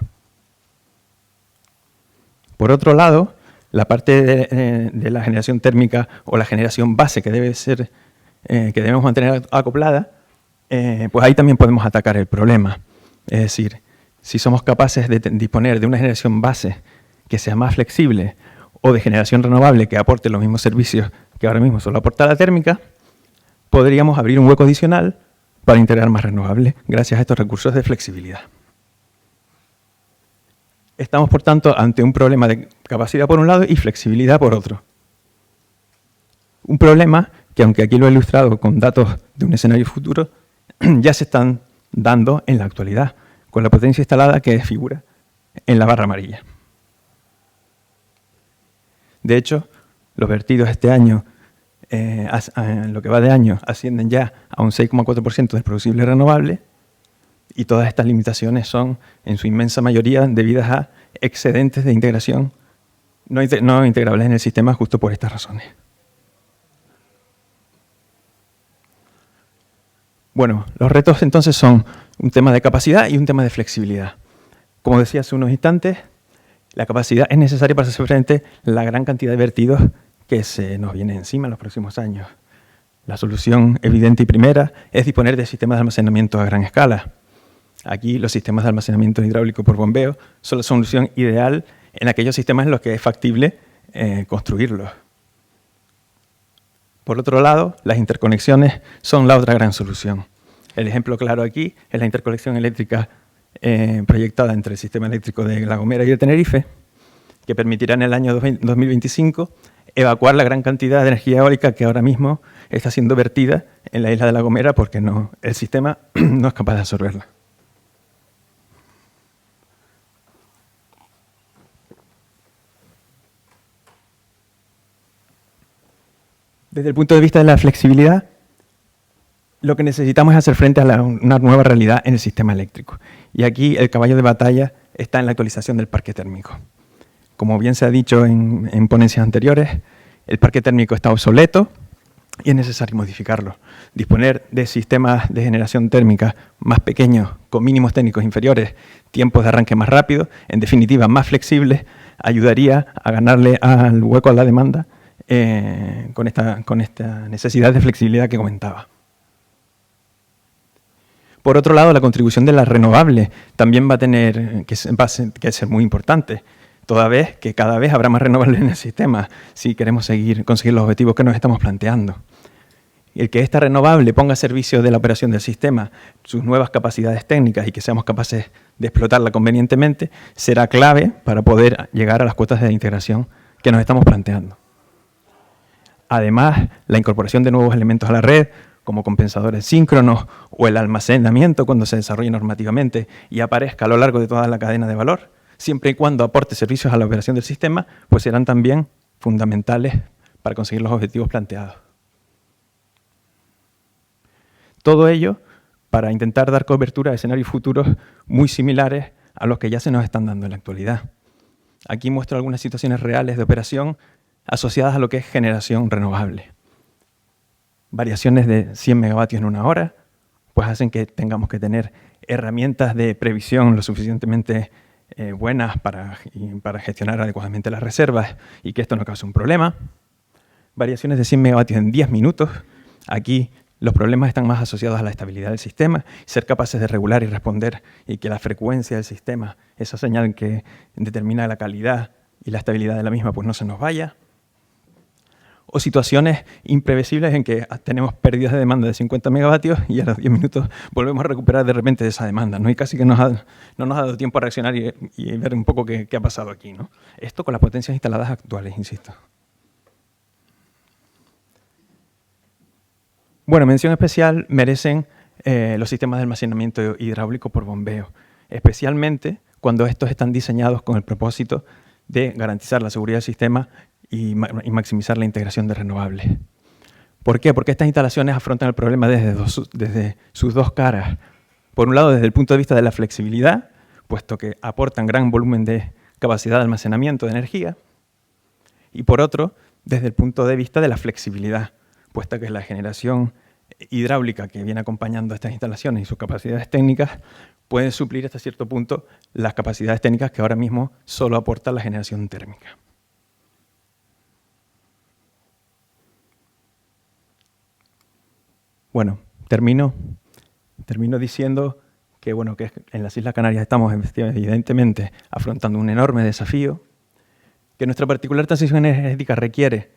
Por otro lado, la parte de la generación térmica o la generación base que debemos mantener acoplada, pues ahí también podemos atacar el problema. Es decir, si somos capaces de disponer de una generación base que sea más flexible o de generación renovable que aporte los mismos servicios que ahora mismo solo aporta la térmica, podríamos abrir un hueco adicional para integrar más renovables gracias a estos recursos de flexibilidad. Estamos, por tanto, ante un problema de capacidad por un lado y flexibilidad por otro. Un problema que, aunque aquí lo he ilustrado con datos de un escenario futuro, ya se están dando en la actualidad, con la potencia instalada que figura en la barra amarilla. De hecho, los vertidos este año, en lo que va de año, ascienden ya a un 6,4% del producible renovable y todas estas limitaciones son, en su inmensa mayoría, debidas a excedentes de integración no integrables en el sistema justo por estas razones. Bueno, los retos entonces son un tema de capacidad y un tema de flexibilidad. Como decía hace unos instantes, la capacidad es necesaria para hacer frente a la gran cantidad de vertidos que se nos viene encima en los próximos años. La solución evidente y primera es disponer de sistemas de almacenamiento a gran escala. Aquí los sistemas de almacenamiento hidráulico por bombeo son la solución ideal en aquellos sistemas en los que es factible construirlos. Por otro lado, las interconexiones son la otra gran solución. El ejemplo claro aquí es la interconexión eléctrica proyectada entre el sistema eléctrico de La Gomera y de Tenerife, que permitirá en el año 2025 evacuar la gran cantidad de energía eólica que ahora mismo está siendo vertida en la isla de La Gomera porque el sistema no es capaz de absorberla. Desde el punto de vista de la flexibilidad, lo que necesitamos es hacer frente a una nueva realidad en el sistema eléctrico. Y aquí el caballo de batalla está en la actualización del parque térmico. Como bien se ha dicho en ponencias anteriores, el parque térmico está obsoleto y es necesario modificarlo. Disponer de sistemas de generación térmica más pequeños, con mínimos técnicos inferiores, tiempos de arranque más rápidos, en definitiva más flexibles, ayudaría a ganarle al hueco a la demanda con esta necesidad de flexibilidad que comentaba. Por otro lado, la contribución de las renovables también va a tener que ser muy importante, toda vez que cada vez habrá más renovables en el sistema si queremos conseguir los objetivos que nos estamos planteando. El que esta renovable ponga a servicio de la operación del sistema sus nuevas capacidades técnicas y que seamos capaces de explotarla convenientemente será clave para poder llegar a las cuotas de integración que nos estamos planteando. Además, la incorporación de nuevos elementos a la red, como compensadores síncronos o el almacenamiento cuando se desarrolle normativamente y aparezca a lo largo de toda la cadena de valor, siempre y cuando aporte servicios a la operación del sistema, pues serán también fundamentales para conseguir los objetivos planteados. Todo ello para intentar dar cobertura a escenarios futuros muy similares a los que ya se nos están dando en la actualidad. Aquí muestro algunas situaciones reales de operación asociadas a lo que es generación renovable. Variaciones de 100 megavatios en una hora, pues hacen que tengamos que tener herramientas de previsión lo suficientemente buenas para gestionar adecuadamente las reservas y que esto no cause un problema. Variaciones de 100 megavatios en 10 minutos. Aquí los problemas están más asociados a la estabilidad del sistema, ser capaces de regular y responder y que la frecuencia del sistema, esa señal que determina la calidad y la estabilidad de la misma, pues no se nos vaya. O situaciones imprevisibles en que tenemos pérdidas de demanda de 50 megavatios y a los 10 minutos volvemos a recuperar de repente esa demanda, ¿no? Y casi que no nos ha dado tiempo a reaccionar y ver un poco qué ha pasado aquí, ¿no? Esto con las potencias instaladas actuales, insisto. Bueno, mención especial merecen los sistemas de almacenamiento hidráulico por bombeo, especialmente cuando estos están diseñados con el propósito de garantizar la seguridad del sistema y maximizar la integración de renovables. ¿Por qué? Porque estas instalaciones afrontan el problema desde sus dos caras. Por un lado, desde el punto de vista de la flexibilidad, puesto que aportan gran volumen de capacidad de almacenamiento de energía, y por otro, desde el punto de vista de la flexibilidad, puesto que la generación hidráulica que viene acompañando a estas instalaciones y sus capacidades técnicas pueden suplir hasta cierto punto las capacidades técnicas que ahora mismo solo aporta la generación térmica. Bueno, termino diciendo que, bueno, que en las Islas Canarias estamos evidentemente afrontando un enorme desafío, que nuestra particular transición energética requiere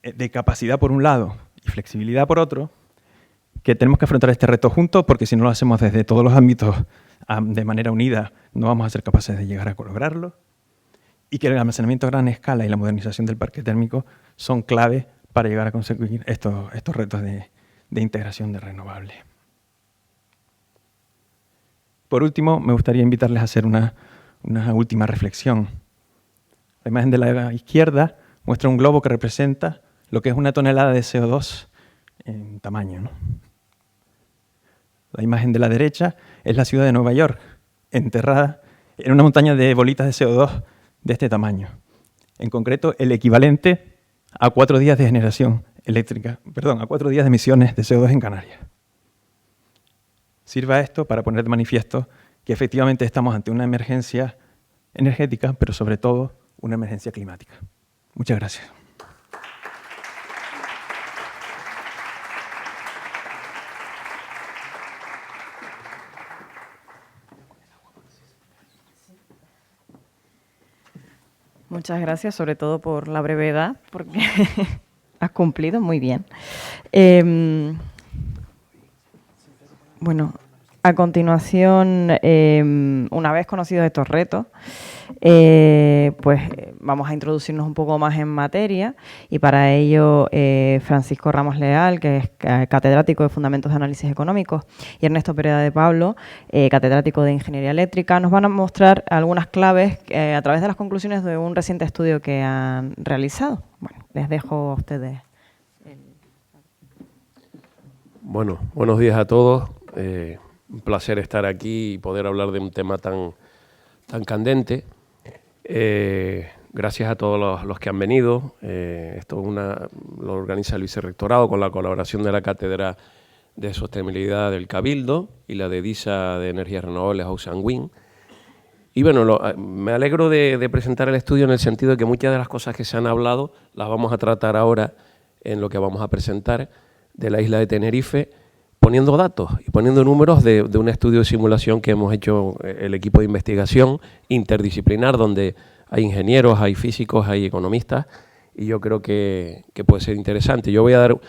de capacidad por un lado y flexibilidad por otro, que tenemos que afrontar este reto juntos porque si no lo hacemos desde todos los ámbitos de manera unida no vamos a ser capaces de llegar a lograrlo, y que el almacenamiento a gran escala y la modernización del parque térmico son clave para llegar a conseguir estos retos de integración de renovables. Por último, me gustaría invitarles a hacer una última reflexión. La imagen de la izquierda muestra un globo que representa lo que es 1 tonelada de CO2 en tamaño, ¿no? La imagen de la derecha es la ciudad de Nueva York, enterrada en una montaña de bolitas de CO2 de este tamaño. En concreto, el equivalente a 4 días de generación eléctrica, a 4 días de emisiones de CO2 en Canarias. Sirva esto para poner de manifiesto que efectivamente estamos ante una emergencia energética, pero sobre todo una emergencia climática. Muchas gracias. Muchas gracias, sobre todo por la brevedad, porque has cumplido muy bien. Bueno, a continuación, una vez conocidos estos retos, pues vamos a introducirnos un poco más en materia y para ello Francisco Ramos Leal, que es catedrático de Fundamentos de Análisis Económicos, y Ernesto Pereda de Pablo, catedrático de Ingeniería Eléctrica, nos van a mostrar algunas claves a través de las conclusiones de un reciente estudio que han realizado. Bueno, les dejo a ustedes Bueno, buenos días a todos. Un placer estar aquí y poder hablar de un tema tan candente. Gracias a todos los que han venido. Esto lo organiza el Vicerrectorado con la colaboración de la Cátedra de Sostenibilidad del Cabildo y la de DISA de Energías Renovables Ocean Wind. Y bueno, me alegro de presentar el estudio en el sentido de que muchas de las cosas que se han hablado las vamos a tratar ahora en lo que vamos a presentar de la isla de Tenerife, poniendo datos y poniendo números de un estudio de simulación que hemos hecho el equipo de investigación interdisciplinar, donde hay ingenieros, hay físicos, hay economistas, y yo creo que puede ser interesante. Yo voy a dar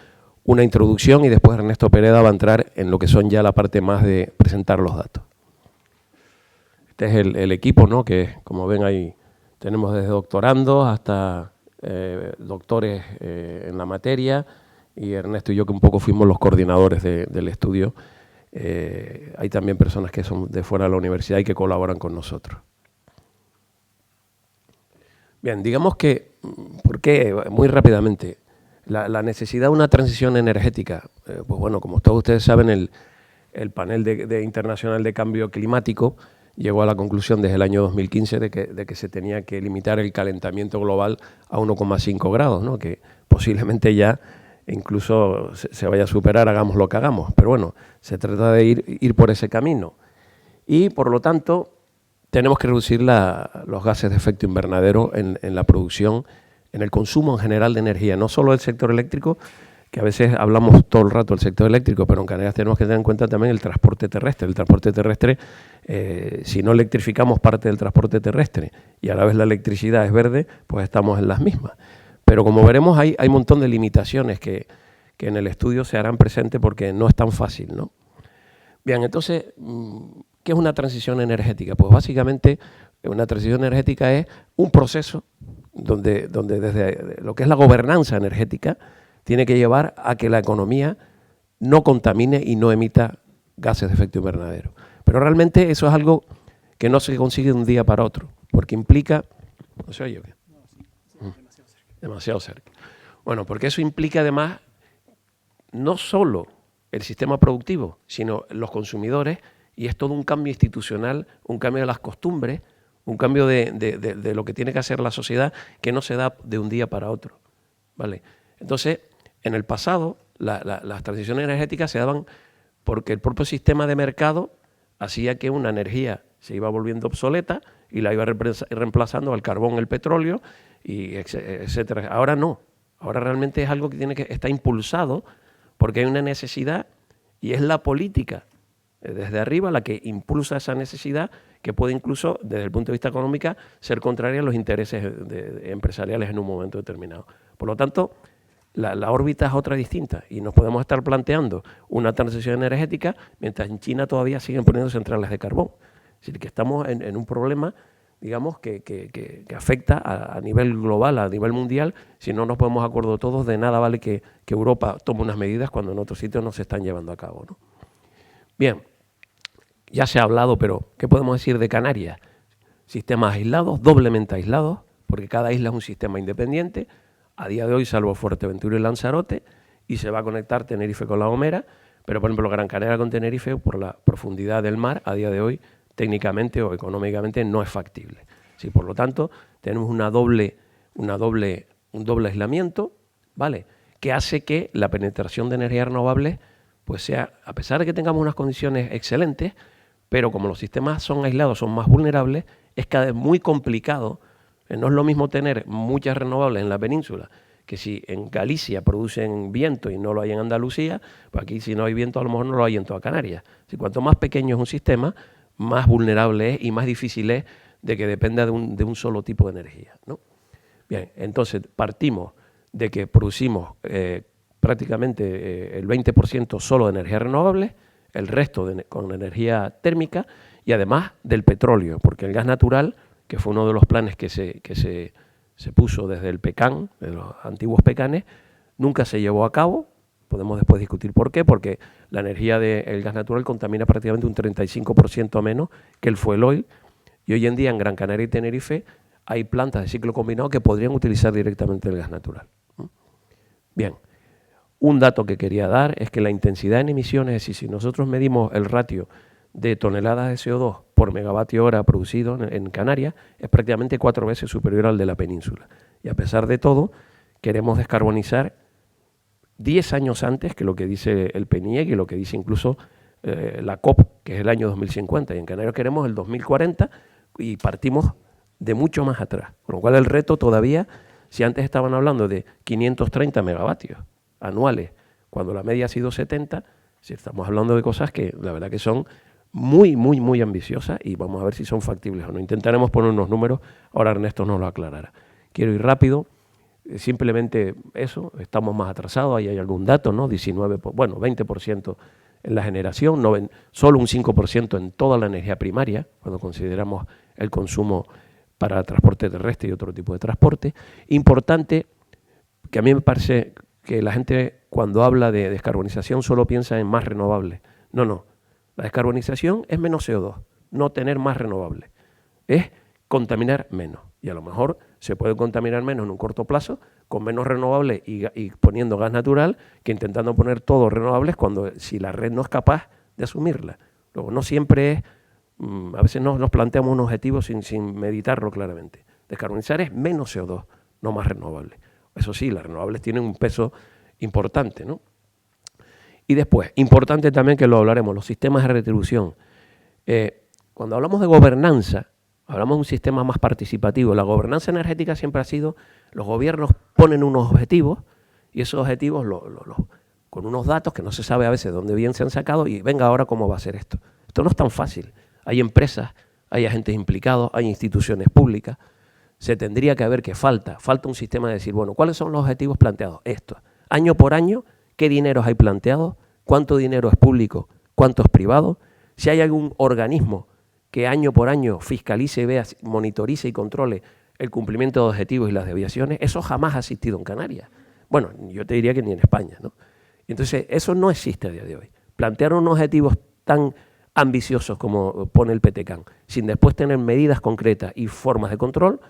una introducción y después Ernesto Pereda va a entrar en lo que son ya la parte más de presentar los datos. Este es el equipo, ¿no?, que como ven ahí tenemos desde doctorandos hasta doctores en la materia, y Ernesto y yo que un poco fuimos los coordinadores del estudio. Hay también personas que son de fuera de la universidad y que colaboran con nosotros. Bien, digamos que, ¿por qué? Muy rápidamente, la necesidad de una transición energética. Pues bueno, como todos ustedes saben, el panel internacional de cambio climático llegó a la conclusión desde el año 2015 de que se tenía que limitar el calentamiento global a 1,5 grados, ¿no?, que posiblemente ya incluso se vaya a superar, hagamos lo que hagamos. Pero bueno, se trata de ir por ese camino. Y por lo tanto, tenemos que reducir los gases de efecto invernadero en la producción, en el consumo en general de energía, no solo del sector eléctrico, que a veces hablamos todo el rato del sector eléctrico, pero en Canarias tenemos que tener en cuenta también el transporte terrestre. El transporte terrestre, si no electrificamos parte del transporte terrestre y a la vez la electricidad es verde, pues estamos en las mismas. Pero como veremos, hay un montón de limitaciones que en el estudio se harán presentes porque no es tan fácil, ¿no? Bien, entonces, ¿qué es una transición energética? Pues básicamente una transición energética es un proceso donde desde lo que es la gobernanza energética tiene que llevar a que la economía no contamine y no emita gases de efecto invernadero. Pero realmente eso es algo que no se consigue de un día para otro, porque implica... ¿No se oye bien? Demasiado cerca. Bueno, porque eso implica además no solo el sistema productivo, sino los consumidores, y es todo un cambio institucional, un cambio de las costumbres, un cambio de lo que tiene que hacer la sociedad, que no se da de un día para otro, ¿vale? Entonces, en el pasado, las transiciones energéticas se daban porque el propio sistema de mercado hacía que una energía se iba volviendo obsoleta y la iba reemplazando al carbón, el petróleo, y etcétera. Ahora no. Ahora realmente es algo que está impulsado porque hay una necesidad y es la política desde arriba la que impulsa esa necesidad, que puede incluso, desde el punto de vista económico, ser contraria a los intereses empresariales en un momento determinado. Por lo tanto, la órbita es otra distinta y nos podemos estar planteando una transición energética mientras en China todavía siguen poniendo centrales de carbón. Es decir, que estamos en un problema, digamos, que afecta a nivel global, a nivel mundial. Si no nos ponemos de acuerdo todos, de nada vale que Europa tome unas medidas cuando en otros sitios no se están llevando a cabo, ¿no? Bien, ya se ha hablado, pero ¿qué podemos decir de Canarias? Sistemas aislados, doblemente aislados, porque cada isla es un sistema independiente. A día de hoy, salvo Fuerteventura y Lanzarote, y se va a conectar Tenerife con La Gomera, pero por ejemplo Gran Canaria con Tenerife, por la profundidad del mar, a día de hoy, técnicamente o económicamente no es factible. Sí, por lo tanto, tenemos un doble aislamiento, ¿vale?, que hace que la penetración de energías renovables pues sea, a pesar de que tengamos unas condiciones excelentes, pero como los sistemas son aislados, son más vulnerables, es cada vez muy complicado. No es lo mismo tener muchas renovables en la península que si en Galicia producen viento y no lo hay en Andalucía, pues aquí si no hay viento a lo mejor no lo hay en toda Canarias. Si cuanto más pequeño es un sistema, más vulnerable es y más difícil es de que dependa de un solo tipo de energía, ¿no? Bien, entonces partimos de que producimos prácticamente el 20% solo de energías renovables, el resto con energía térmica y además del petróleo, porque el gas natural, que fue uno de los planes que se puso desde el PECAN, de los antiguos PECANes, nunca se llevó a cabo. Podemos después discutir por qué, porque la energía del gas natural contamina prácticamente un 35% menos que el fuel oil, y hoy en día en Gran Canaria y Tenerife hay plantas de ciclo combinado que podrían utilizar directamente el gas natural. Bien, Un dato que quería dar es que la intensidad en emisiones, es decir, si nosotros medimos el ratio de toneladas de CO2 por megavatio hora producido en Canarias, es prácticamente 4 veces superior al de la península. Y a pesar de todo, queremos descarbonizar 10 años antes que lo que dice el PNIEC y lo que dice incluso la COP, que es el año 2050. Y en Canarias queremos el 2040 y partimos de mucho más atrás. Con lo cual el reto todavía, si antes estaban hablando de 530 megavatios anuales, cuando la media ha sido 70, si estamos hablando de cosas que la verdad que son muy, muy, muy ambiciosas y vamos a ver si son factibles o no. Intentaremos poner unos números, ahora Ernesto nos lo aclarará. Quiero ir rápido, simplemente eso, estamos más atrasados, ahí hay algún dato, ¿no? 20% en la generación, solo un 5% en toda la energía primaria, cuando consideramos el consumo para transporte terrestre y otro tipo de transporte. Importante, que a mí me parece que la gente cuando habla de descarbonización solo piensa en más renovables. No. La descarbonización es menos CO2, no tener más renovables. Es contaminar menos. Y a lo mejor se puede contaminar menos en un corto plazo con menos renovables y poniendo gas natural que intentando poner todos renovables si la red no es capaz de asumirla. Luego, no siempre es, a veces nos planteamos un objetivo sin meditarlo claramente. Descarbonizar es menos CO2, no más renovables. Eso sí, las renovables tienen un peso importante, ¿no? Y después, importante también que lo hablaremos, los sistemas de retribución. Cuando hablamos de gobernanza, hablamos de un sistema más participativo. La gobernanza energética siempre ha sido, los gobiernos ponen unos objetivos y esos objetivos con unos datos que no se sabe a veces de dónde bien se han sacado y venga ahora cómo va a ser esto. Esto no es tan fácil. Hay empresas, hay agentes implicados, hay instituciones públicas. Se tendría que ver que falta un sistema de decir, bueno, ¿cuáles son los objetivos planteados? Estos. Año por año, ¿qué dineros hay planteados? ¿Cuánto dinero es público? ¿Cuánto es privado? Si hay algún organismo que año por año fiscalice, vea, monitorice y controle el cumplimiento de objetivos y las desviaciones, eso jamás ha existido en Canarias. Bueno, yo te diría que ni en España, ¿no? Entonces, eso no existe a día de hoy. Plantear unos objetivos tan ambiciosos como pone el PTCAN, sin después tener medidas concretas y formas de control,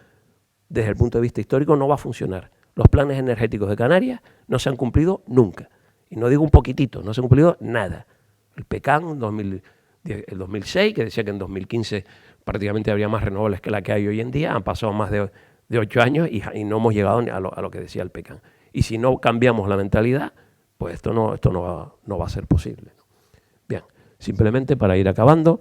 desde el punto de vista histórico no va a funcionar. Los planes energéticos de Canarias no se han cumplido nunca. Y no digo un poquitito, no se ha cumplido nada. El PECAN, el 2006, que decía que en 2015 prácticamente habría más renovables que la que hay hoy en día, han pasado más de 8 años y no hemos llegado a lo que decía el PECAN. Y si no cambiamos la mentalidad, pues esto no va a ser posible. Bien, simplemente para ir acabando,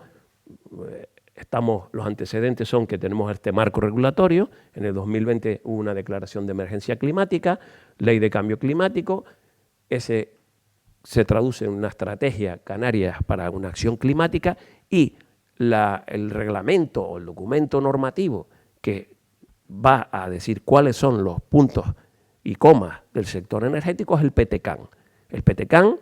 los antecedentes son que tenemos este marco regulatorio. En el 2020 hubo una declaración de emergencia climática, ley de cambio climático. Ese se traduce en una estrategia Canarias para una acción climática y el reglamento o el documento normativo que va a decir cuáles son los puntos y comas del sector energético es el PTCAN. El PTCAN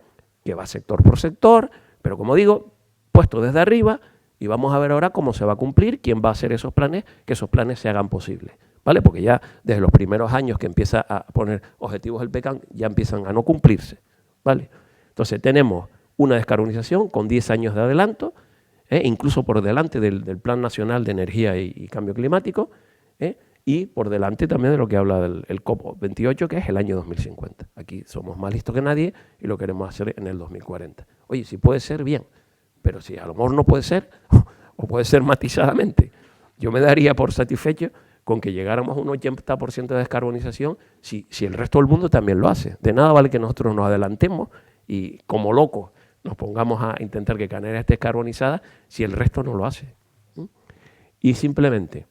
que va sector por sector, pero como digo, puesto desde arriba. Y vamos a ver ahora cómo se va a cumplir, quién va a hacer esos planes, que esos planes se hagan posibles, ¿vale? Porque ya desde los primeros años que empieza a poner objetivos el PECAN, ya empiezan a no cumplirse, ¿vale? Entonces tenemos una descarbonización con 10 años de adelanto, incluso por delante del Plan Nacional de Energía y Cambio Climático, y por delante también de lo que habla el COP28, que es el año 2050. Aquí somos más listos que nadie y lo queremos hacer en el 2040. Oye, si puede ser, bien. Pero si a lo mejor no puede ser, o puede ser matizadamente, yo me daría por satisfecho con que llegáramos a un 80% de descarbonización si el resto del mundo también lo hace. De nada vale que nosotros nos adelantemos y como locos nos pongamos a intentar que Canarias esté descarbonizada si el resto no lo hace. Y simplemente,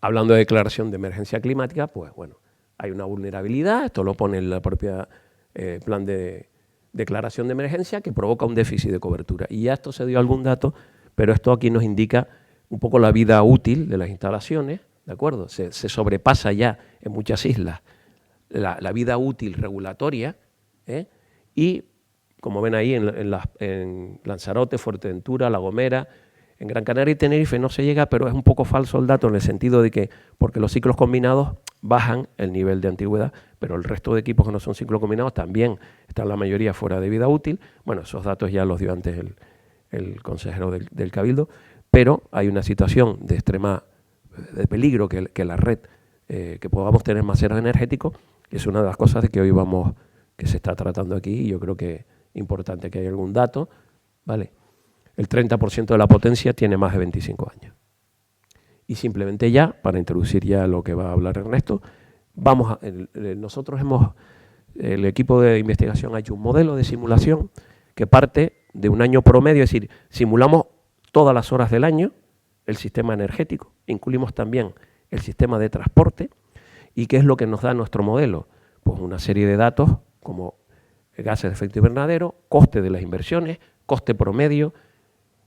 hablando de declaración de emergencia climática, pues bueno, hay una vulnerabilidad, esto lo pone en la propia plan de declaración de emergencia que provoca un déficit de cobertura. Y ya esto se dio algún dato, pero esto aquí nos indica un poco la vida útil de las instalaciones, ¿de acuerdo? Se sobrepasa ya en muchas islas la vida útil regulatoria, y como ven ahí en Lanzarote, Fuerteventura, La Gomera, en Gran Canaria y Tenerife no se llega, pero es un poco falso el dato en el sentido de que, porque los ciclos combinados bajan el nivel de antigüedad, pero el resto de equipos que no son ciclos combinados también están la mayoría fuera de vida útil. Bueno, esos datos ya los dio antes el consejero del Cabildo, pero hay una situación de de peligro que la red, que podamos tener más ceros energéticos, que es una de las cosas de que hoy vamos que se está tratando aquí, y yo creo que es importante que haya algún dato, ¿vale? El 30% de la potencia tiene más de 25 años. Y simplemente ya, para introducir ya lo que va a hablar Ernesto, nosotros el equipo de investigación ha hecho un modelo de simulación que parte de un año promedio, es decir, simulamos todas las horas del año el sistema energético, incluimos también el sistema de transporte. ¿Y qué es lo que nos da nuestro modelo? Pues una serie de datos como gases de efecto invernadero, coste de las inversiones, coste promedio,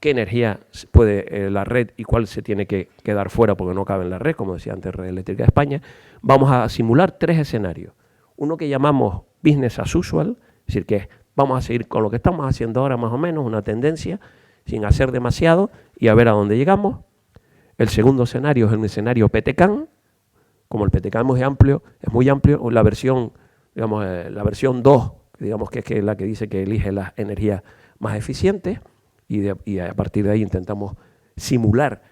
qué energía puede la red y cuál se tiene que quedar fuera porque no cabe en la red, como decía antes Red Eléctrica de España. Vamos a simular 3 escenarios. Uno que llamamos business as usual, es decir, que vamos a seguir con lo que estamos haciendo ahora más o menos, una tendencia, sin hacer demasiado y a ver a dónde llegamos. El segundo escenario es un escenario PTCAN. Como el PTCAN es muy amplio, la versión, digamos, la versión 2, digamos que es la que dice que elige las energías más eficientes, y a partir de ahí intentamos simular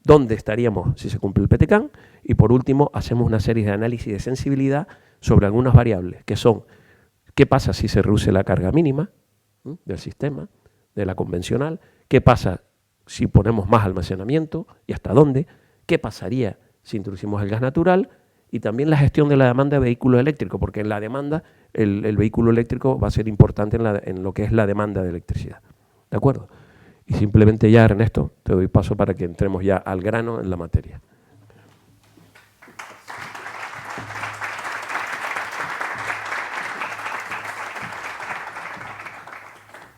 dónde estaríamos si se cumple el PTCAN. Y por último, hacemos una serie de análisis de sensibilidad sobre algunas variables, que son qué pasa si se reduce la carga mínima del sistema, de la convencional, qué pasa si ponemos más almacenamiento y hasta dónde, qué pasaría si introducimos el gas natural, y también la gestión de la demanda de vehículos eléctricos, porque en la demanda el vehículo eléctrico va a ser importante en lo que es la demanda de electricidad. ¿De acuerdo? Y simplemente ya, Ernesto, te doy paso para que entremos ya al grano en la materia.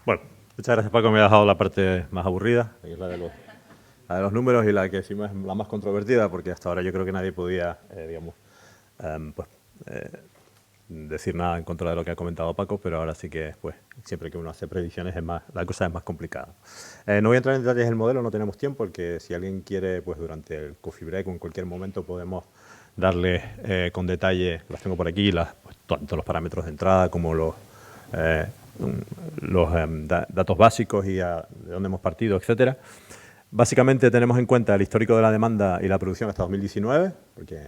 Bueno, muchas gracias, Paco. Me has dejado la parte más aburrida, que es la de los números, y la que sí es la más controvertida, porque hasta ahora yo creo que nadie podía, decir nada en contra de lo que ha comentado Paco, pero ahora sí que, pues, siempre que uno hace predicciones la cosa es más complicada. No voy a entrar en detalles del modelo, no tenemos tiempo, porque si alguien quiere, pues durante el coffee break o en cualquier momento podemos darle con detalle, las tengo por aquí, tanto los parámetros de entrada como los datos básicos y de dónde hemos partido, etcétera. Básicamente tenemos en cuenta el histórico de la demanda y la producción hasta 2019, porque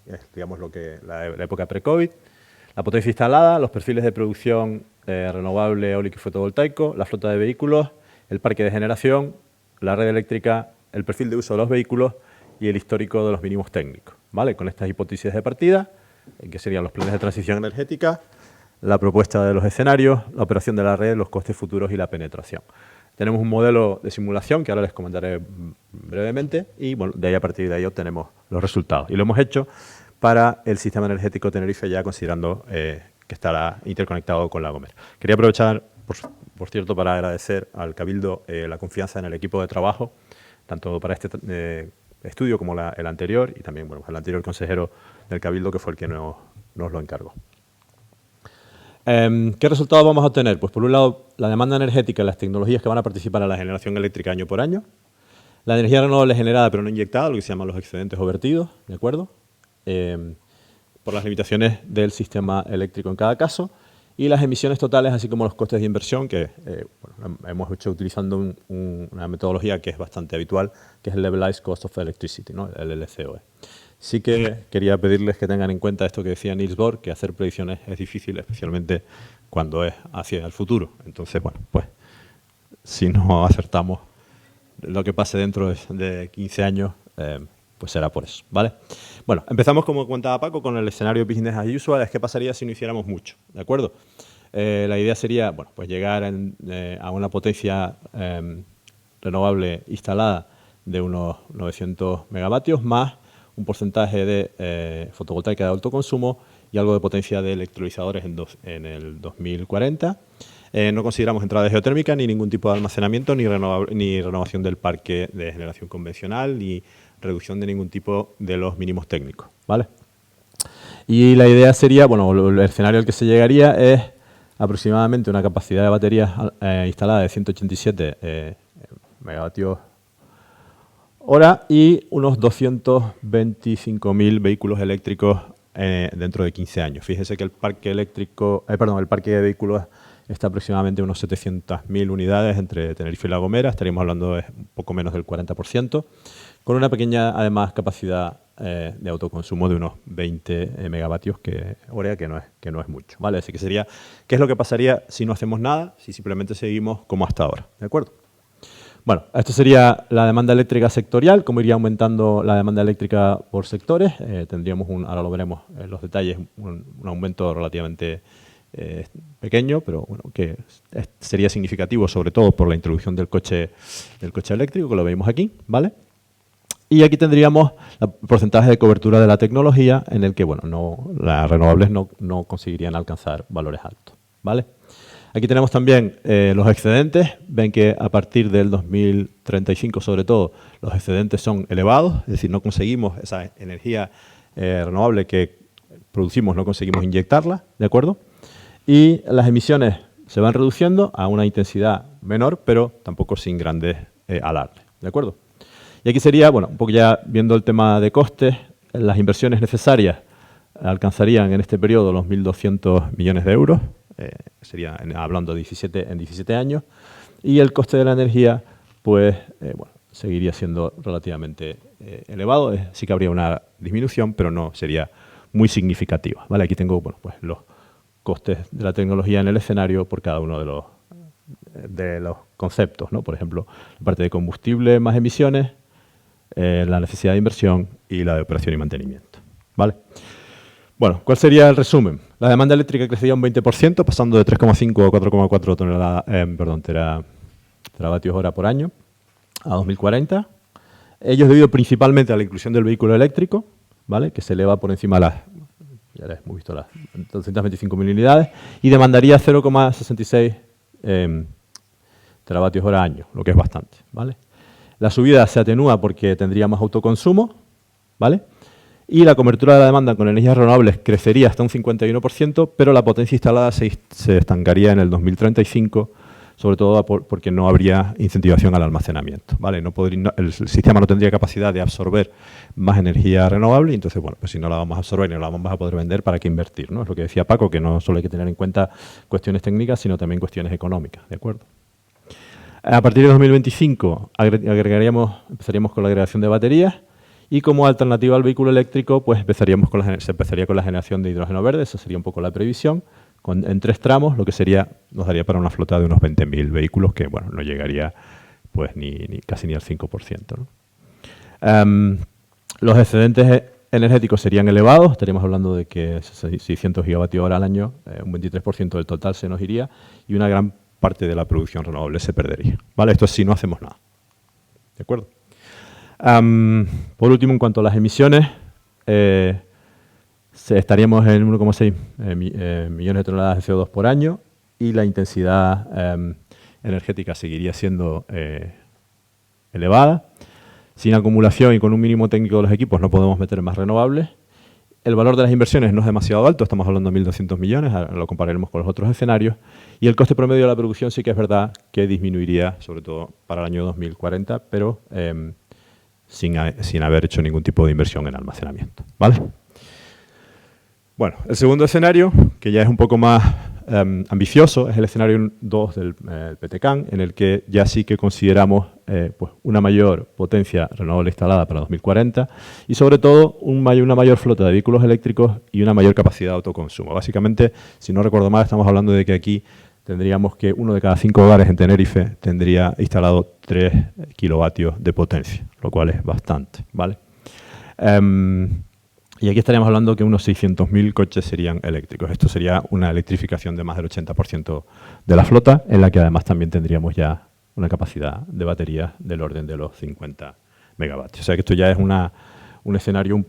es, digamos, la época pre-COVID, la potencia instalada, los perfiles de producción renovable, eólico y fotovoltaico, la flota de vehículos, el parque de generación, la red eléctrica, el perfil de uso de los vehículos y el histórico de los mínimos técnicos, ¿vale? Con estas hipótesis de partida, que serían los planes de transición energética, la propuesta de los escenarios, la operación de la red, los costes futuros y la penetración. Tenemos un modelo de simulación que ahora les comentaré brevemente y, bueno, de ahí, a partir de ahí obtenemos los resultados. Y lo hemos hecho para el sistema energético Tenerife, ya considerando que estará interconectado con La Gomera. Quería aprovechar, por cierto, para agradecer al Cabildo la confianza en el equipo de trabajo, tanto para este estudio como el anterior, y también, bueno, el anterior consejero del Cabildo, que fue el que nos lo encargó. ¿Qué resultados vamos a obtener? Pues por un lado, la demanda energética y las tecnologías que van a participar en la generación eléctrica año por año, la energía renovable generada pero no inyectada, lo que se llaman los excedentes o vertidos, ¿de acuerdo? Por las limitaciones del sistema eléctrico en cada caso, y las emisiones totales, así como los costes de inversión, que bueno, hemos hecho utilizando una metodología que es bastante habitual, que es el Levelized Cost of Electricity, ¿no? El LCOE. Sí que quería pedirles que tengan en cuenta esto que decía Niels Bohr, que hacer predicciones es difícil, especialmente cuando es hacia el futuro. Entonces, bueno, pues si no acertamos lo que pase dentro de 15 años, pues será por eso, ¿vale? Bueno, empezamos, como comentaba Paco, con el escenario business as usual. ¿Qué pasaría si no hiciéramos mucho? ¿De acuerdo? La idea sería, bueno, pues llegar a una potencia renovable instalada de unos 900 megavatios más un porcentaje de fotovoltaica de alto consumo y algo de potencia de electrolizadores en el 2040. No consideramos entrada de geotérmica, ni ningún tipo de almacenamiento, ni renovación del parque de generación convencional, ni reducción de ningún tipo de los mínimos técnicos, ¿vale? Y la idea sería, bueno, el escenario al que se llegaría es aproximadamente una capacidad de baterías instalada de 187 megavatios hora y unos 225.000 vehículos eléctricos dentro de 15 años. Fíjese que el parque eléctrico, el parque de vehículos está aproximadamente unos 700.000 unidades entre Tenerife y La Gomera. Estaríamos hablando de un poco menos del 40%, con una pequeña, además, capacidad de autoconsumo de unos 20 megavatios hora, que no es mucho, ¿vale? Así que sería, ¿qué es lo que pasaría si no hacemos nada, si simplemente seguimos como hasta ahora? ¿De acuerdo? Bueno, esto sería la demanda eléctrica sectorial, cómo iría aumentando la demanda eléctrica por sectores. Tendríamos, ahora lo veremos en los detalles, un aumento relativamente pequeño, pero bueno, que sería significativo, sobre todo por la introducción del coche eléctrico, que lo vemos aquí, ¿vale? Y aquí tendríamos el porcentaje de cobertura de la tecnología, en el que, bueno, las renovables no conseguirían alcanzar valores altos, ¿vale? Aquí tenemos también los excedentes. Ven que a partir del 2035, sobre todo, los excedentes son elevados, es decir, no conseguimos esa energía renovable que producimos, no conseguimos inyectarla, ¿de acuerdo? Y las emisiones se van reduciendo a una intensidad menor, pero tampoco sin grandes alardes, ¿de acuerdo? Y aquí sería, bueno, un poco ya viendo el tema de costes, las inversiones necesarias alcanzarían en este periodo los 1.200 millones de euros, sería hablando de 17 años, y el coste de la energía, pues, bueno, seguiría siendo relativamente elevado. Sí que habría una disminución, pero no sería muy significativa, ¿vale? Aquí tengo, bueno, pues los costes de la tecnología en el escenario por cada uno de los conceptos, ¿no? Por ejemplo, la parte de combustible más emisiones, la necesidad de inversión y la de operación y mantenimiento, ¿vale? Bueno, ¿cuál sería el resumen? La demanda eléctrica crecería un 20%, pasando de 3,5 a 4,4 teravatios hora por año a 2040. Ello es debido principalmente a la inclusión del vehículo eléctrico, ¿vale? Que se eleva por encima de ya hemos visto las 225.000 unidades, y demandaría 0,66 teravatios hora año, lo que es bastante, ¿vale? La subida se atenúa porque tendría más autoconsumo, ¿vale? Y la cobertura de la demanda con energías renovables crecería hasta un 51%, pero la potencia instalada se estancaría en el 2035, sobre todo porque no habría incentivación al almacenamiento, ¿vale? El sistema no tendría capacidad de absorber más energía renovable, y entonces, bueno, pues si no la vamos a absorber y no la vamos a poder vender, ¿para qué invertir, no? Es lo que decía Paco, que no solo hay que tener en cuenta cuestiones técnicas, sino también cuestiones económicas, ¿de acuerdo? A partir de 2025 empezaríamos con la agregación de baterías, y como alternativa al vehículo eléctrico, pues se empezaría con la generación de hidrógeno verde. Esa sería un poco la previsión, en 3 tramos, lo que nos daría para una flota de unos 20.000 vehículos, que, bueno, no llegaría pues casi ni al 5%, ¿no? Los excedentes energéticos serían elevados, estaríamos hablando de que 600 gigavatios hora al año, un 23% del total se nos iría, y una gran parte de la producción renovable se perdería, ¿vale? Esto es si no hacemos nada, ¿de acuerdo? Por último, en cuanto a las emisiones, estaríamos en 1,6 millones de toneladas de CO2 por año, y la intensidad energética seguiría siendo elevada. Sin acumulación y con un mínimo técnico de los equipos no podemos meter más renovables. El valor de las inversiones no es demasiado alto, estamos hablando de 1.200 millones, lo compararemos con los otros escenarios, y el coste promedio de la producción sí que es verdad que disminuiría, sobre todo para el año 2040, pero sin haber hecho ningún tipo de inversión en almacenamiento, ¿vale? Bueno, el segundo escenario, que ya es un poco más ambicioso, es el escenario 2 del PTCAN, en el que ya sí que consideramos pues una mayor potencia renovable instalada para 2040, y sobre todo una mayor flota de vehículos eléctricos y una mayor capacidad de autoconsumo. Básicamente, si no recuerdo mal, estamos hablando de que aquí tendríamos que 1 de cada 5 hogares en Tenerife tendría instalado 3 kilovatios de potencia, lo cual es bastante, ¿vale? Y aquí estaríamos hablando que unos 600.000 coches serían eléctricos. Esto sería una electrificación de más del 80% de la flota, en la que además también tendríamos ya una capacidad de batería del orden de los 50 megavatios. O sea que esto ya es un escenario un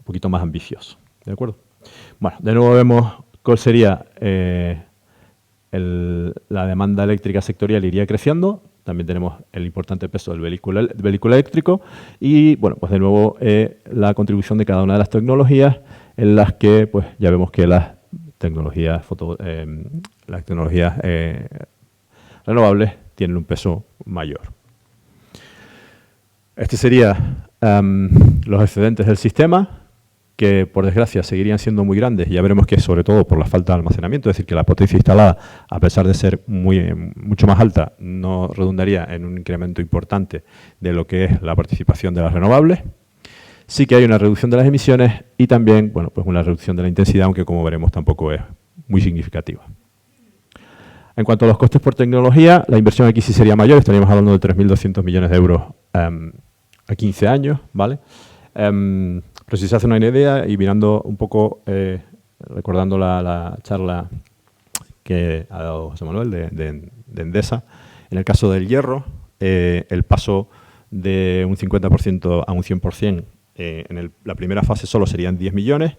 poquito más ambicioso, ¿de acuerdo? Bueno, de nuevo vemos cuál sería la demanda eléctrica sectorial iría creciendo. También tenemos el importante peso del vehículo eléctrico y, bueno, pues de nuevo la contribución de cada una de las tecnologías, en las que pues ya vemos que las tecnologías renovables tienen un peso mayor. Este sería los excedentes del sistema, que por desgracia seguirían siendo muy grandes, y ya veremos que es sobre todo por la falta de almacenamiento, es decir, que la potencia instalada, a pesar de ser mucho más alta, no redundaría en un incremento importante de lo que es la participación de las renovables. sí que hay una reducción de las emisiones y también, bueno, pues una reducción de la intensidad, aunque como veremos tampoco es muy significativa. En cuanto a los costes por tecnología, la inversión aquí sí sería mayor, estaríamos hablando de 3.200 millones de euros a 15 años, ¿vale? Pero si se hace una idea y mirando un poco, recordando la charla que ha dado José Manuel de Endesa, en el caso del hierro, el paso de un 50% a un 100% en la primera fase solo serían 10 millones.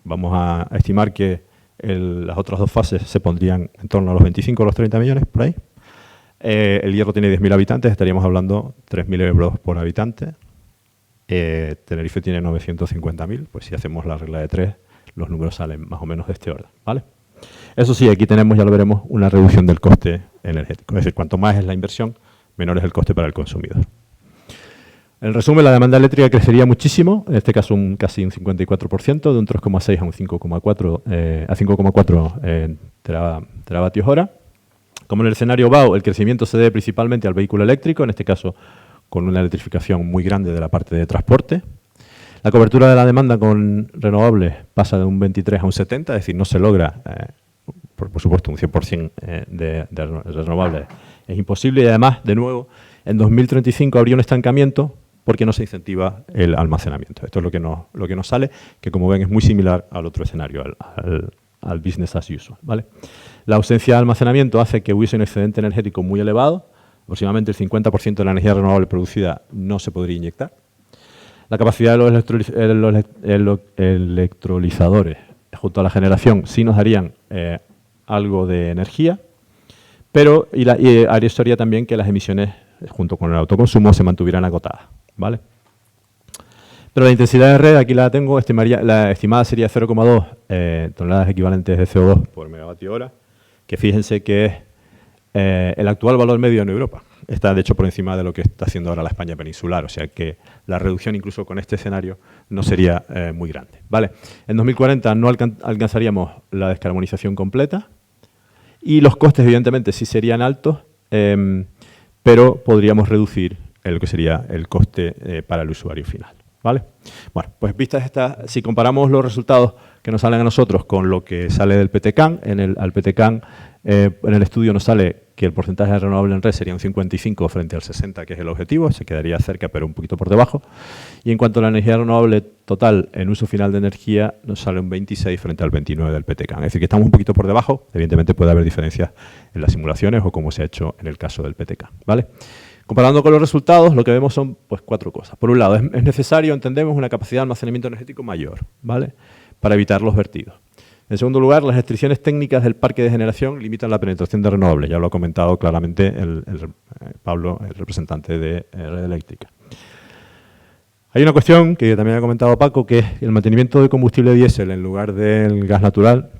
Vamos a estimar que las otras dos fases se pondrían en torno a los 25 o los 30 millones, por ahí. El hierro tiene 10.000 habitantes, estaríamos hablando 3.000 euros por habitante. Tenerife tiene 950.000, pues si hacemos la regla de 3, los números salen más o menos de este orden, ¿vale? Eso sí, aquí tenemos, ya lo veremos, una reducción del coste energético. Es decir, cuanto más es la inversión, menor es el coste para el consumidor. En resumen, la demanda eléctrica crecería muchísimo, en este caso casi un 54%, de un 3,6 a un 5,4 teravatios hora. Como en el escenario BAO, el crecimiento se debe principalmente al vehículo eléctrico, en este caso con una electrificación muy grande de la parte de transporte. La cobertura de la demanda con renovables pasa de un 23 a un 70, es decir, no se logra, por supuesto, un 100% de renovables. Es imposible y además, de nuevo, en 2035 habría un estancamiento porque no se incentiva el almacenamiento. Esto es lo que nos sale, que como ven es muy similar al otro escenario, al business as usual, ¿vale? La ausencia de almacenamiento hace que hubiese un excedente energético muy elevado, aproximadamente el 50% de la energía renovable producida no se podría inyectar. La capacidad de los electrolizadores junto a la generación sí nos darían algo de energía, pero y esto haría también que las emisiones junto con el autoconsumo se mantuvieran agotadas, ¿vale? Pero la intensidad de red, aquí la tengo, la estimada sería 0,2 toneladas equivalentes de CO2 por megavatio hora, que fíjense que es el actual valor medio en Europa. Está, de hecho, por encima de lo que está haciendo ahora la España peninsular, o sea que la reducción, incluso con este escenario, no sería muy grande, ¿vale? En 2040 no alcanzaríamos la descarbonización completa y los costes, evidentemente, sí serían altos, pero podríamos reducir lo que sería el coste para el usuario final, ¿vale? Bueno, pues vistas estas, si comparamos los resultados que nos salen a nosotros con lo que sale del PTCAN, al PTCAN en el estudio nos sale que el porcentaje de renovable en red sería un 55 frente al 60, que es el objetivo, se quedaría cerca pero un poquito por debajo. Y en cuanto a la energía renovable total en uso final de energía, nos sale un 26 frente al 29 del PTCAN. Es decir, que estamos un poquito por debajo, evidentemente puede haber diferencias en las simulaciones o como se ha hecho en el caso del PTCAN, ¿vale? Comparando con los resultados, lo que vemos son pues 4 cosas. Por un lado, es necesario, entendemos, una capacidad de almacenamiento energético mayor, ¿vale?, para evitar los vertidos. En segundo lugar, las restricciones técnicas del parque de generación limitan la penetración de renovables. Ya lo ha comentado claramente Pablo, el representante de Red Eléctrica. Hay una cuestión que también ha comentado Paco, que es el mantenimiento de combustible diésel en lugar del gas natural,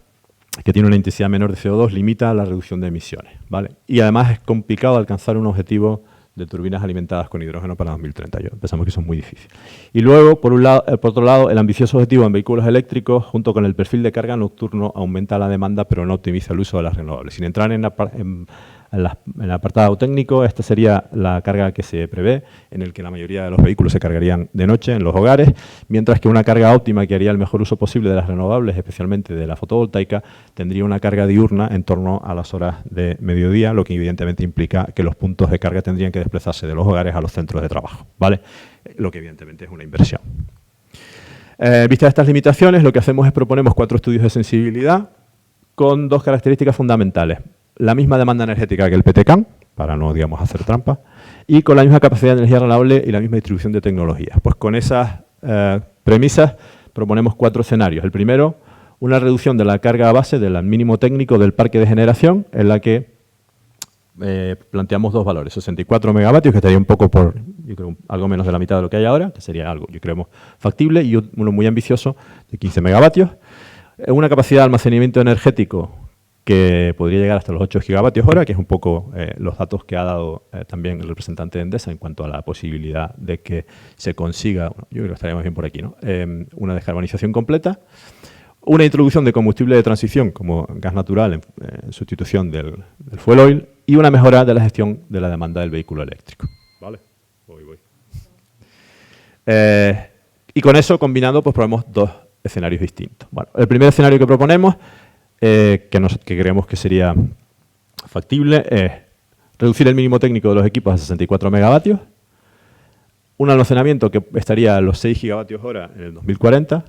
que tiene una intensidad menor de CO2, limita la reducción de emisiones, ¿vale? Y además es complicado alcanzar un objetivo de turbinas alimentadas con hidrógeno para 2030. Pensamos que eso es muy difícil. Y luego, por otro lado, el ambicioso objetivo en vehículos eléctricos, junto con el perfil de carga nocturno, aumenta la demanda, pero no optimiza el uso de las renovables. Sin entrar en el apartado técnico, esta sería la carga que se prevé, en el que la mayoría de los vehículos se cargarían de noche en los hogares, mientras que una carga óptima que haría el mejor uso posible de las renovables, especialmente de la fotovoltaica, tendría una carga diurna en torno a las horas de mediodía, lo que evidentemente implica que los puntos de carga tendrían que desplazarse de los hogares a los centros de trabajo, ¿vale? Lo que evidentemente es una inversión. Vistas estas limitaciones, lo que hacemos es proponemos 4 estudios de sensibilidad con 2 características fundamentales. La misma demanda energética que el PTCAN, para no, digamos, hacer trampa, y con la misma capacidad de energía renovable y la misma distribución de tecnologías. Pues con esas premisas proponemos 4 escenarios. El primero, una reducción de la carga base del mínimo técnico del parque de generación, en la que planteamos 2 valores, 64 megavatios, que estaría un poco por, yo creo, algo menos de la mitad de lo que hay ahora, que sería algo, yo creo, factible, y uno muy ambicioso de 15 megavatios. Una capacidad de almacenamiento energético que podría llegar hasta los 8 gigavatios hora, que es un poco los datos que ha dado también el representante de Endesa en cuanto a la posibilidad de que se consiga, bueno, yo creo que estaríamos bien por aquí, ¿no?, una descarbonización completa, una introducción de combustible de transición como gas natural en sustitución del fuel oil y una mejora de la gestión de la demanda del vehículo eléctrico. ¿Vale? Voy. Y con eso, combinando, pues probemos dos escenarios distintos. Bueno, el primer escenario que proponemos, que creemos que sería factible, es reducir el mínimo técnico de los equipos a 64 megavatios, un almacenamiento que estaría a los 6 gigavatios hora en el 2040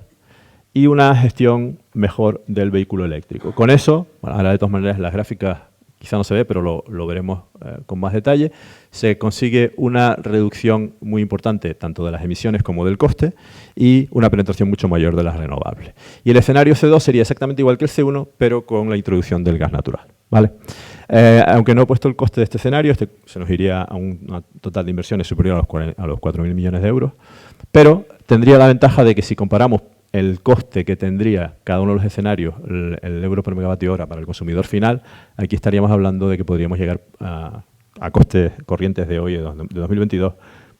y una gestión mejor del vehículo eléctrico. Con eso, bueno, ahora de todas maneras las gráficas quizá no se ve, pero lo veremos con más detalle, se consigue una reducción muy importante tanto de las emisiones como del coste y una penetración mucho mayor de las renovables. Y el escenario C2 sería exactamente igual que el C1, pero con la introducción del gas natural, ¿vale? Aunque no he puesto el coste de este escenario, se nos iría a un total de inversiones superior a los 4.000 millones de euros, pero tendría la ventaja de que si comparamos el coste que tendría cada uno de los escenarios, el euro por megavatio hora para el consumidor final, aquí estaríamos hablando de que podríamos llegar a costes corrientes de hoy, de 2022,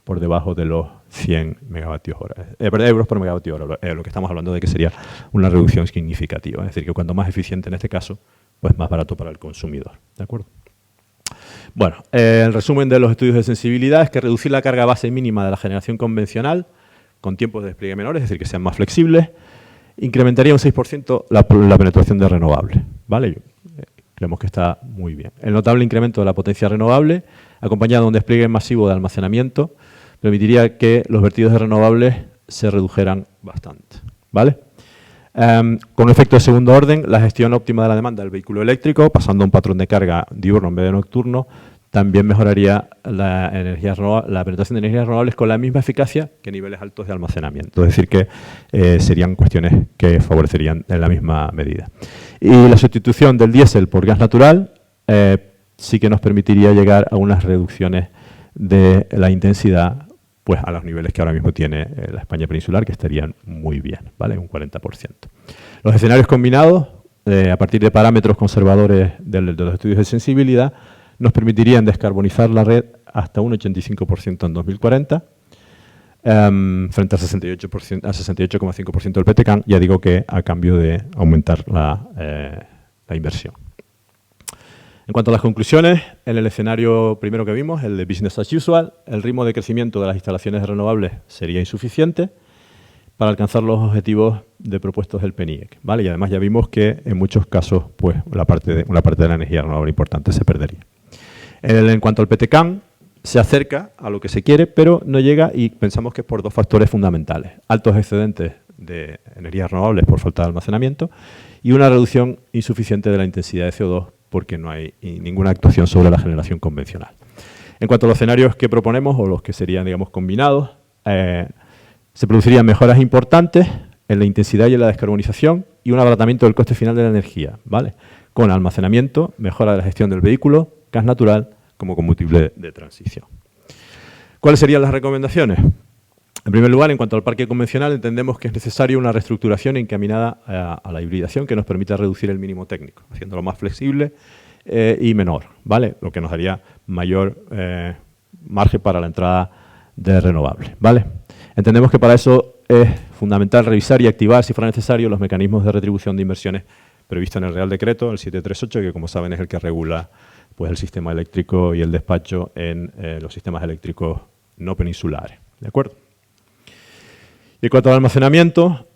por debajo de los 100 megavatios hora, euros por megavatio hora, lo que estamos hablando de que sería una reducción significativa. Es decir, que cuanto más eficiente en este caso, pues más barato para el consumidor. ¿De acuerdo? Bueno, el resumen de los estudios de sensibilidad es que reducir la carga base mínima de la generación convencional con tiempos de despliegue menores, es decir, que sean más flexibles, incrementaría un 6% la penetración de renovables, ¿vale? Creemos que está muy bien. El notable incremento de la potencia renovable, acompañado de un despliegue masivo de almacenamiento, permitiría que los vertidos de renovables se redujeran bastante, ¿vale? Con un efecto de segundo orden, la gestión óptima de la demanda del vehículo eléctrico, pasando a un patrón de carga diurno en vez de nocturno, también mejoraría la penetración de energías renovables con la misma eficacia que niveles altos de almacenamiento. Es decir, que serían cuestiones que favorecerían en la misma medida. Y la sustitución del diésel por gas natural sí que nos permitiría llegar a unas reducciones de la intensidad pues a los niveles que ahora mismo tiene la España peninsular, que estarían muy bien, ¿vale? Un 40%. Los escenarios combinados, a partir de parámetros conservadores de los estudios de sensibilidad, nos permitirían descarbonizar la red hasta un 85% en 2040, frente al 68,5% del PTCAM, ya digo que a cambio de aumentar la inversión. En cuanto a las conclusiones, en el escenario primero que vimos, el de business as usual, el ritmo de crecimiento de las instalaciones renovables sería insuficiente para alcanzar los objetivos propuestos del PNIEC, ¿vale? Y además ya vimos que en muchos casos pues, una parte de la energía renovable importante se perdería. En cuanto al PTCAM, se acerca a lo que se quiere, pero no llega y pensamos que es por dos factores fundamentales. Altos excedentes de energías renovables por falta de almacenamiento y una reducción insuficiente de la intensidad de CO2 porque no hay ninguna actuación sobre la generación convencional. En cuanto a los escenarios que proponemos, o los que serían, digamos, combinados, se producirían mejoras importantes en la intensidad y en la descarbonización y un abaratamiento del coste final de la energía, ¿vale? Con almacenamiento, mejora de la gestión del vehículo, gas natural como combustible de transición. ¿Cuáles serían las recomendaciones? En primer lugar, en cuanto al parque convencional, entendemos que es necesaria una reestructuración encaminada a la hibridación que nos permita reducir el mínimo técnico, haciéndolo más flexible y menor, ¿vale? Lo que nos daría mayor margen para la entrada de renovables, ¿vale? Entendemos que para eso es fundamental revisar y activar, si fuera necesario, los mecanismos de retribución de inversiones previstos en el Real Decreto, el 738, que como saben es el que regula pues, el sistema eléctrico y el despacho en los sistemas eléctricos no peninsulares, ¿de acuerdo? Y en cuanto al almacenamiento,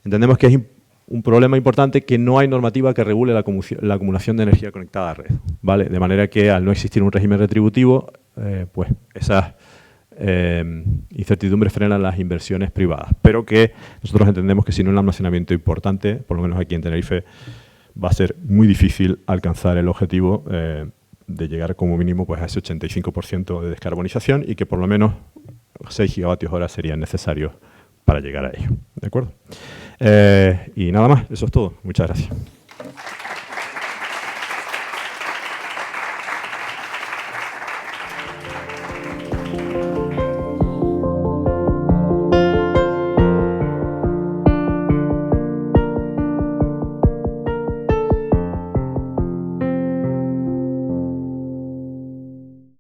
entendemos que es un problema importante que no hay normativa que regule la acumulación de energía conectada a red, ¿vale? De manera que al no existir un régimen retributivo, pues esas incertidumbres frenan las inversiones privadas, pero que nosotros entendemos que sin un almacenamiento importante, por lo menos aquí en Tenerife, va a ser muy difícil alcanzar el objetivo de llegar como mínimo pues, a ese 85% de descarbonización y que por lo menos 6 gigavatios hora serían necesarios para llegar a ello. ¿De acuerdo? Y nada más, eso es todo. Muchas gracias.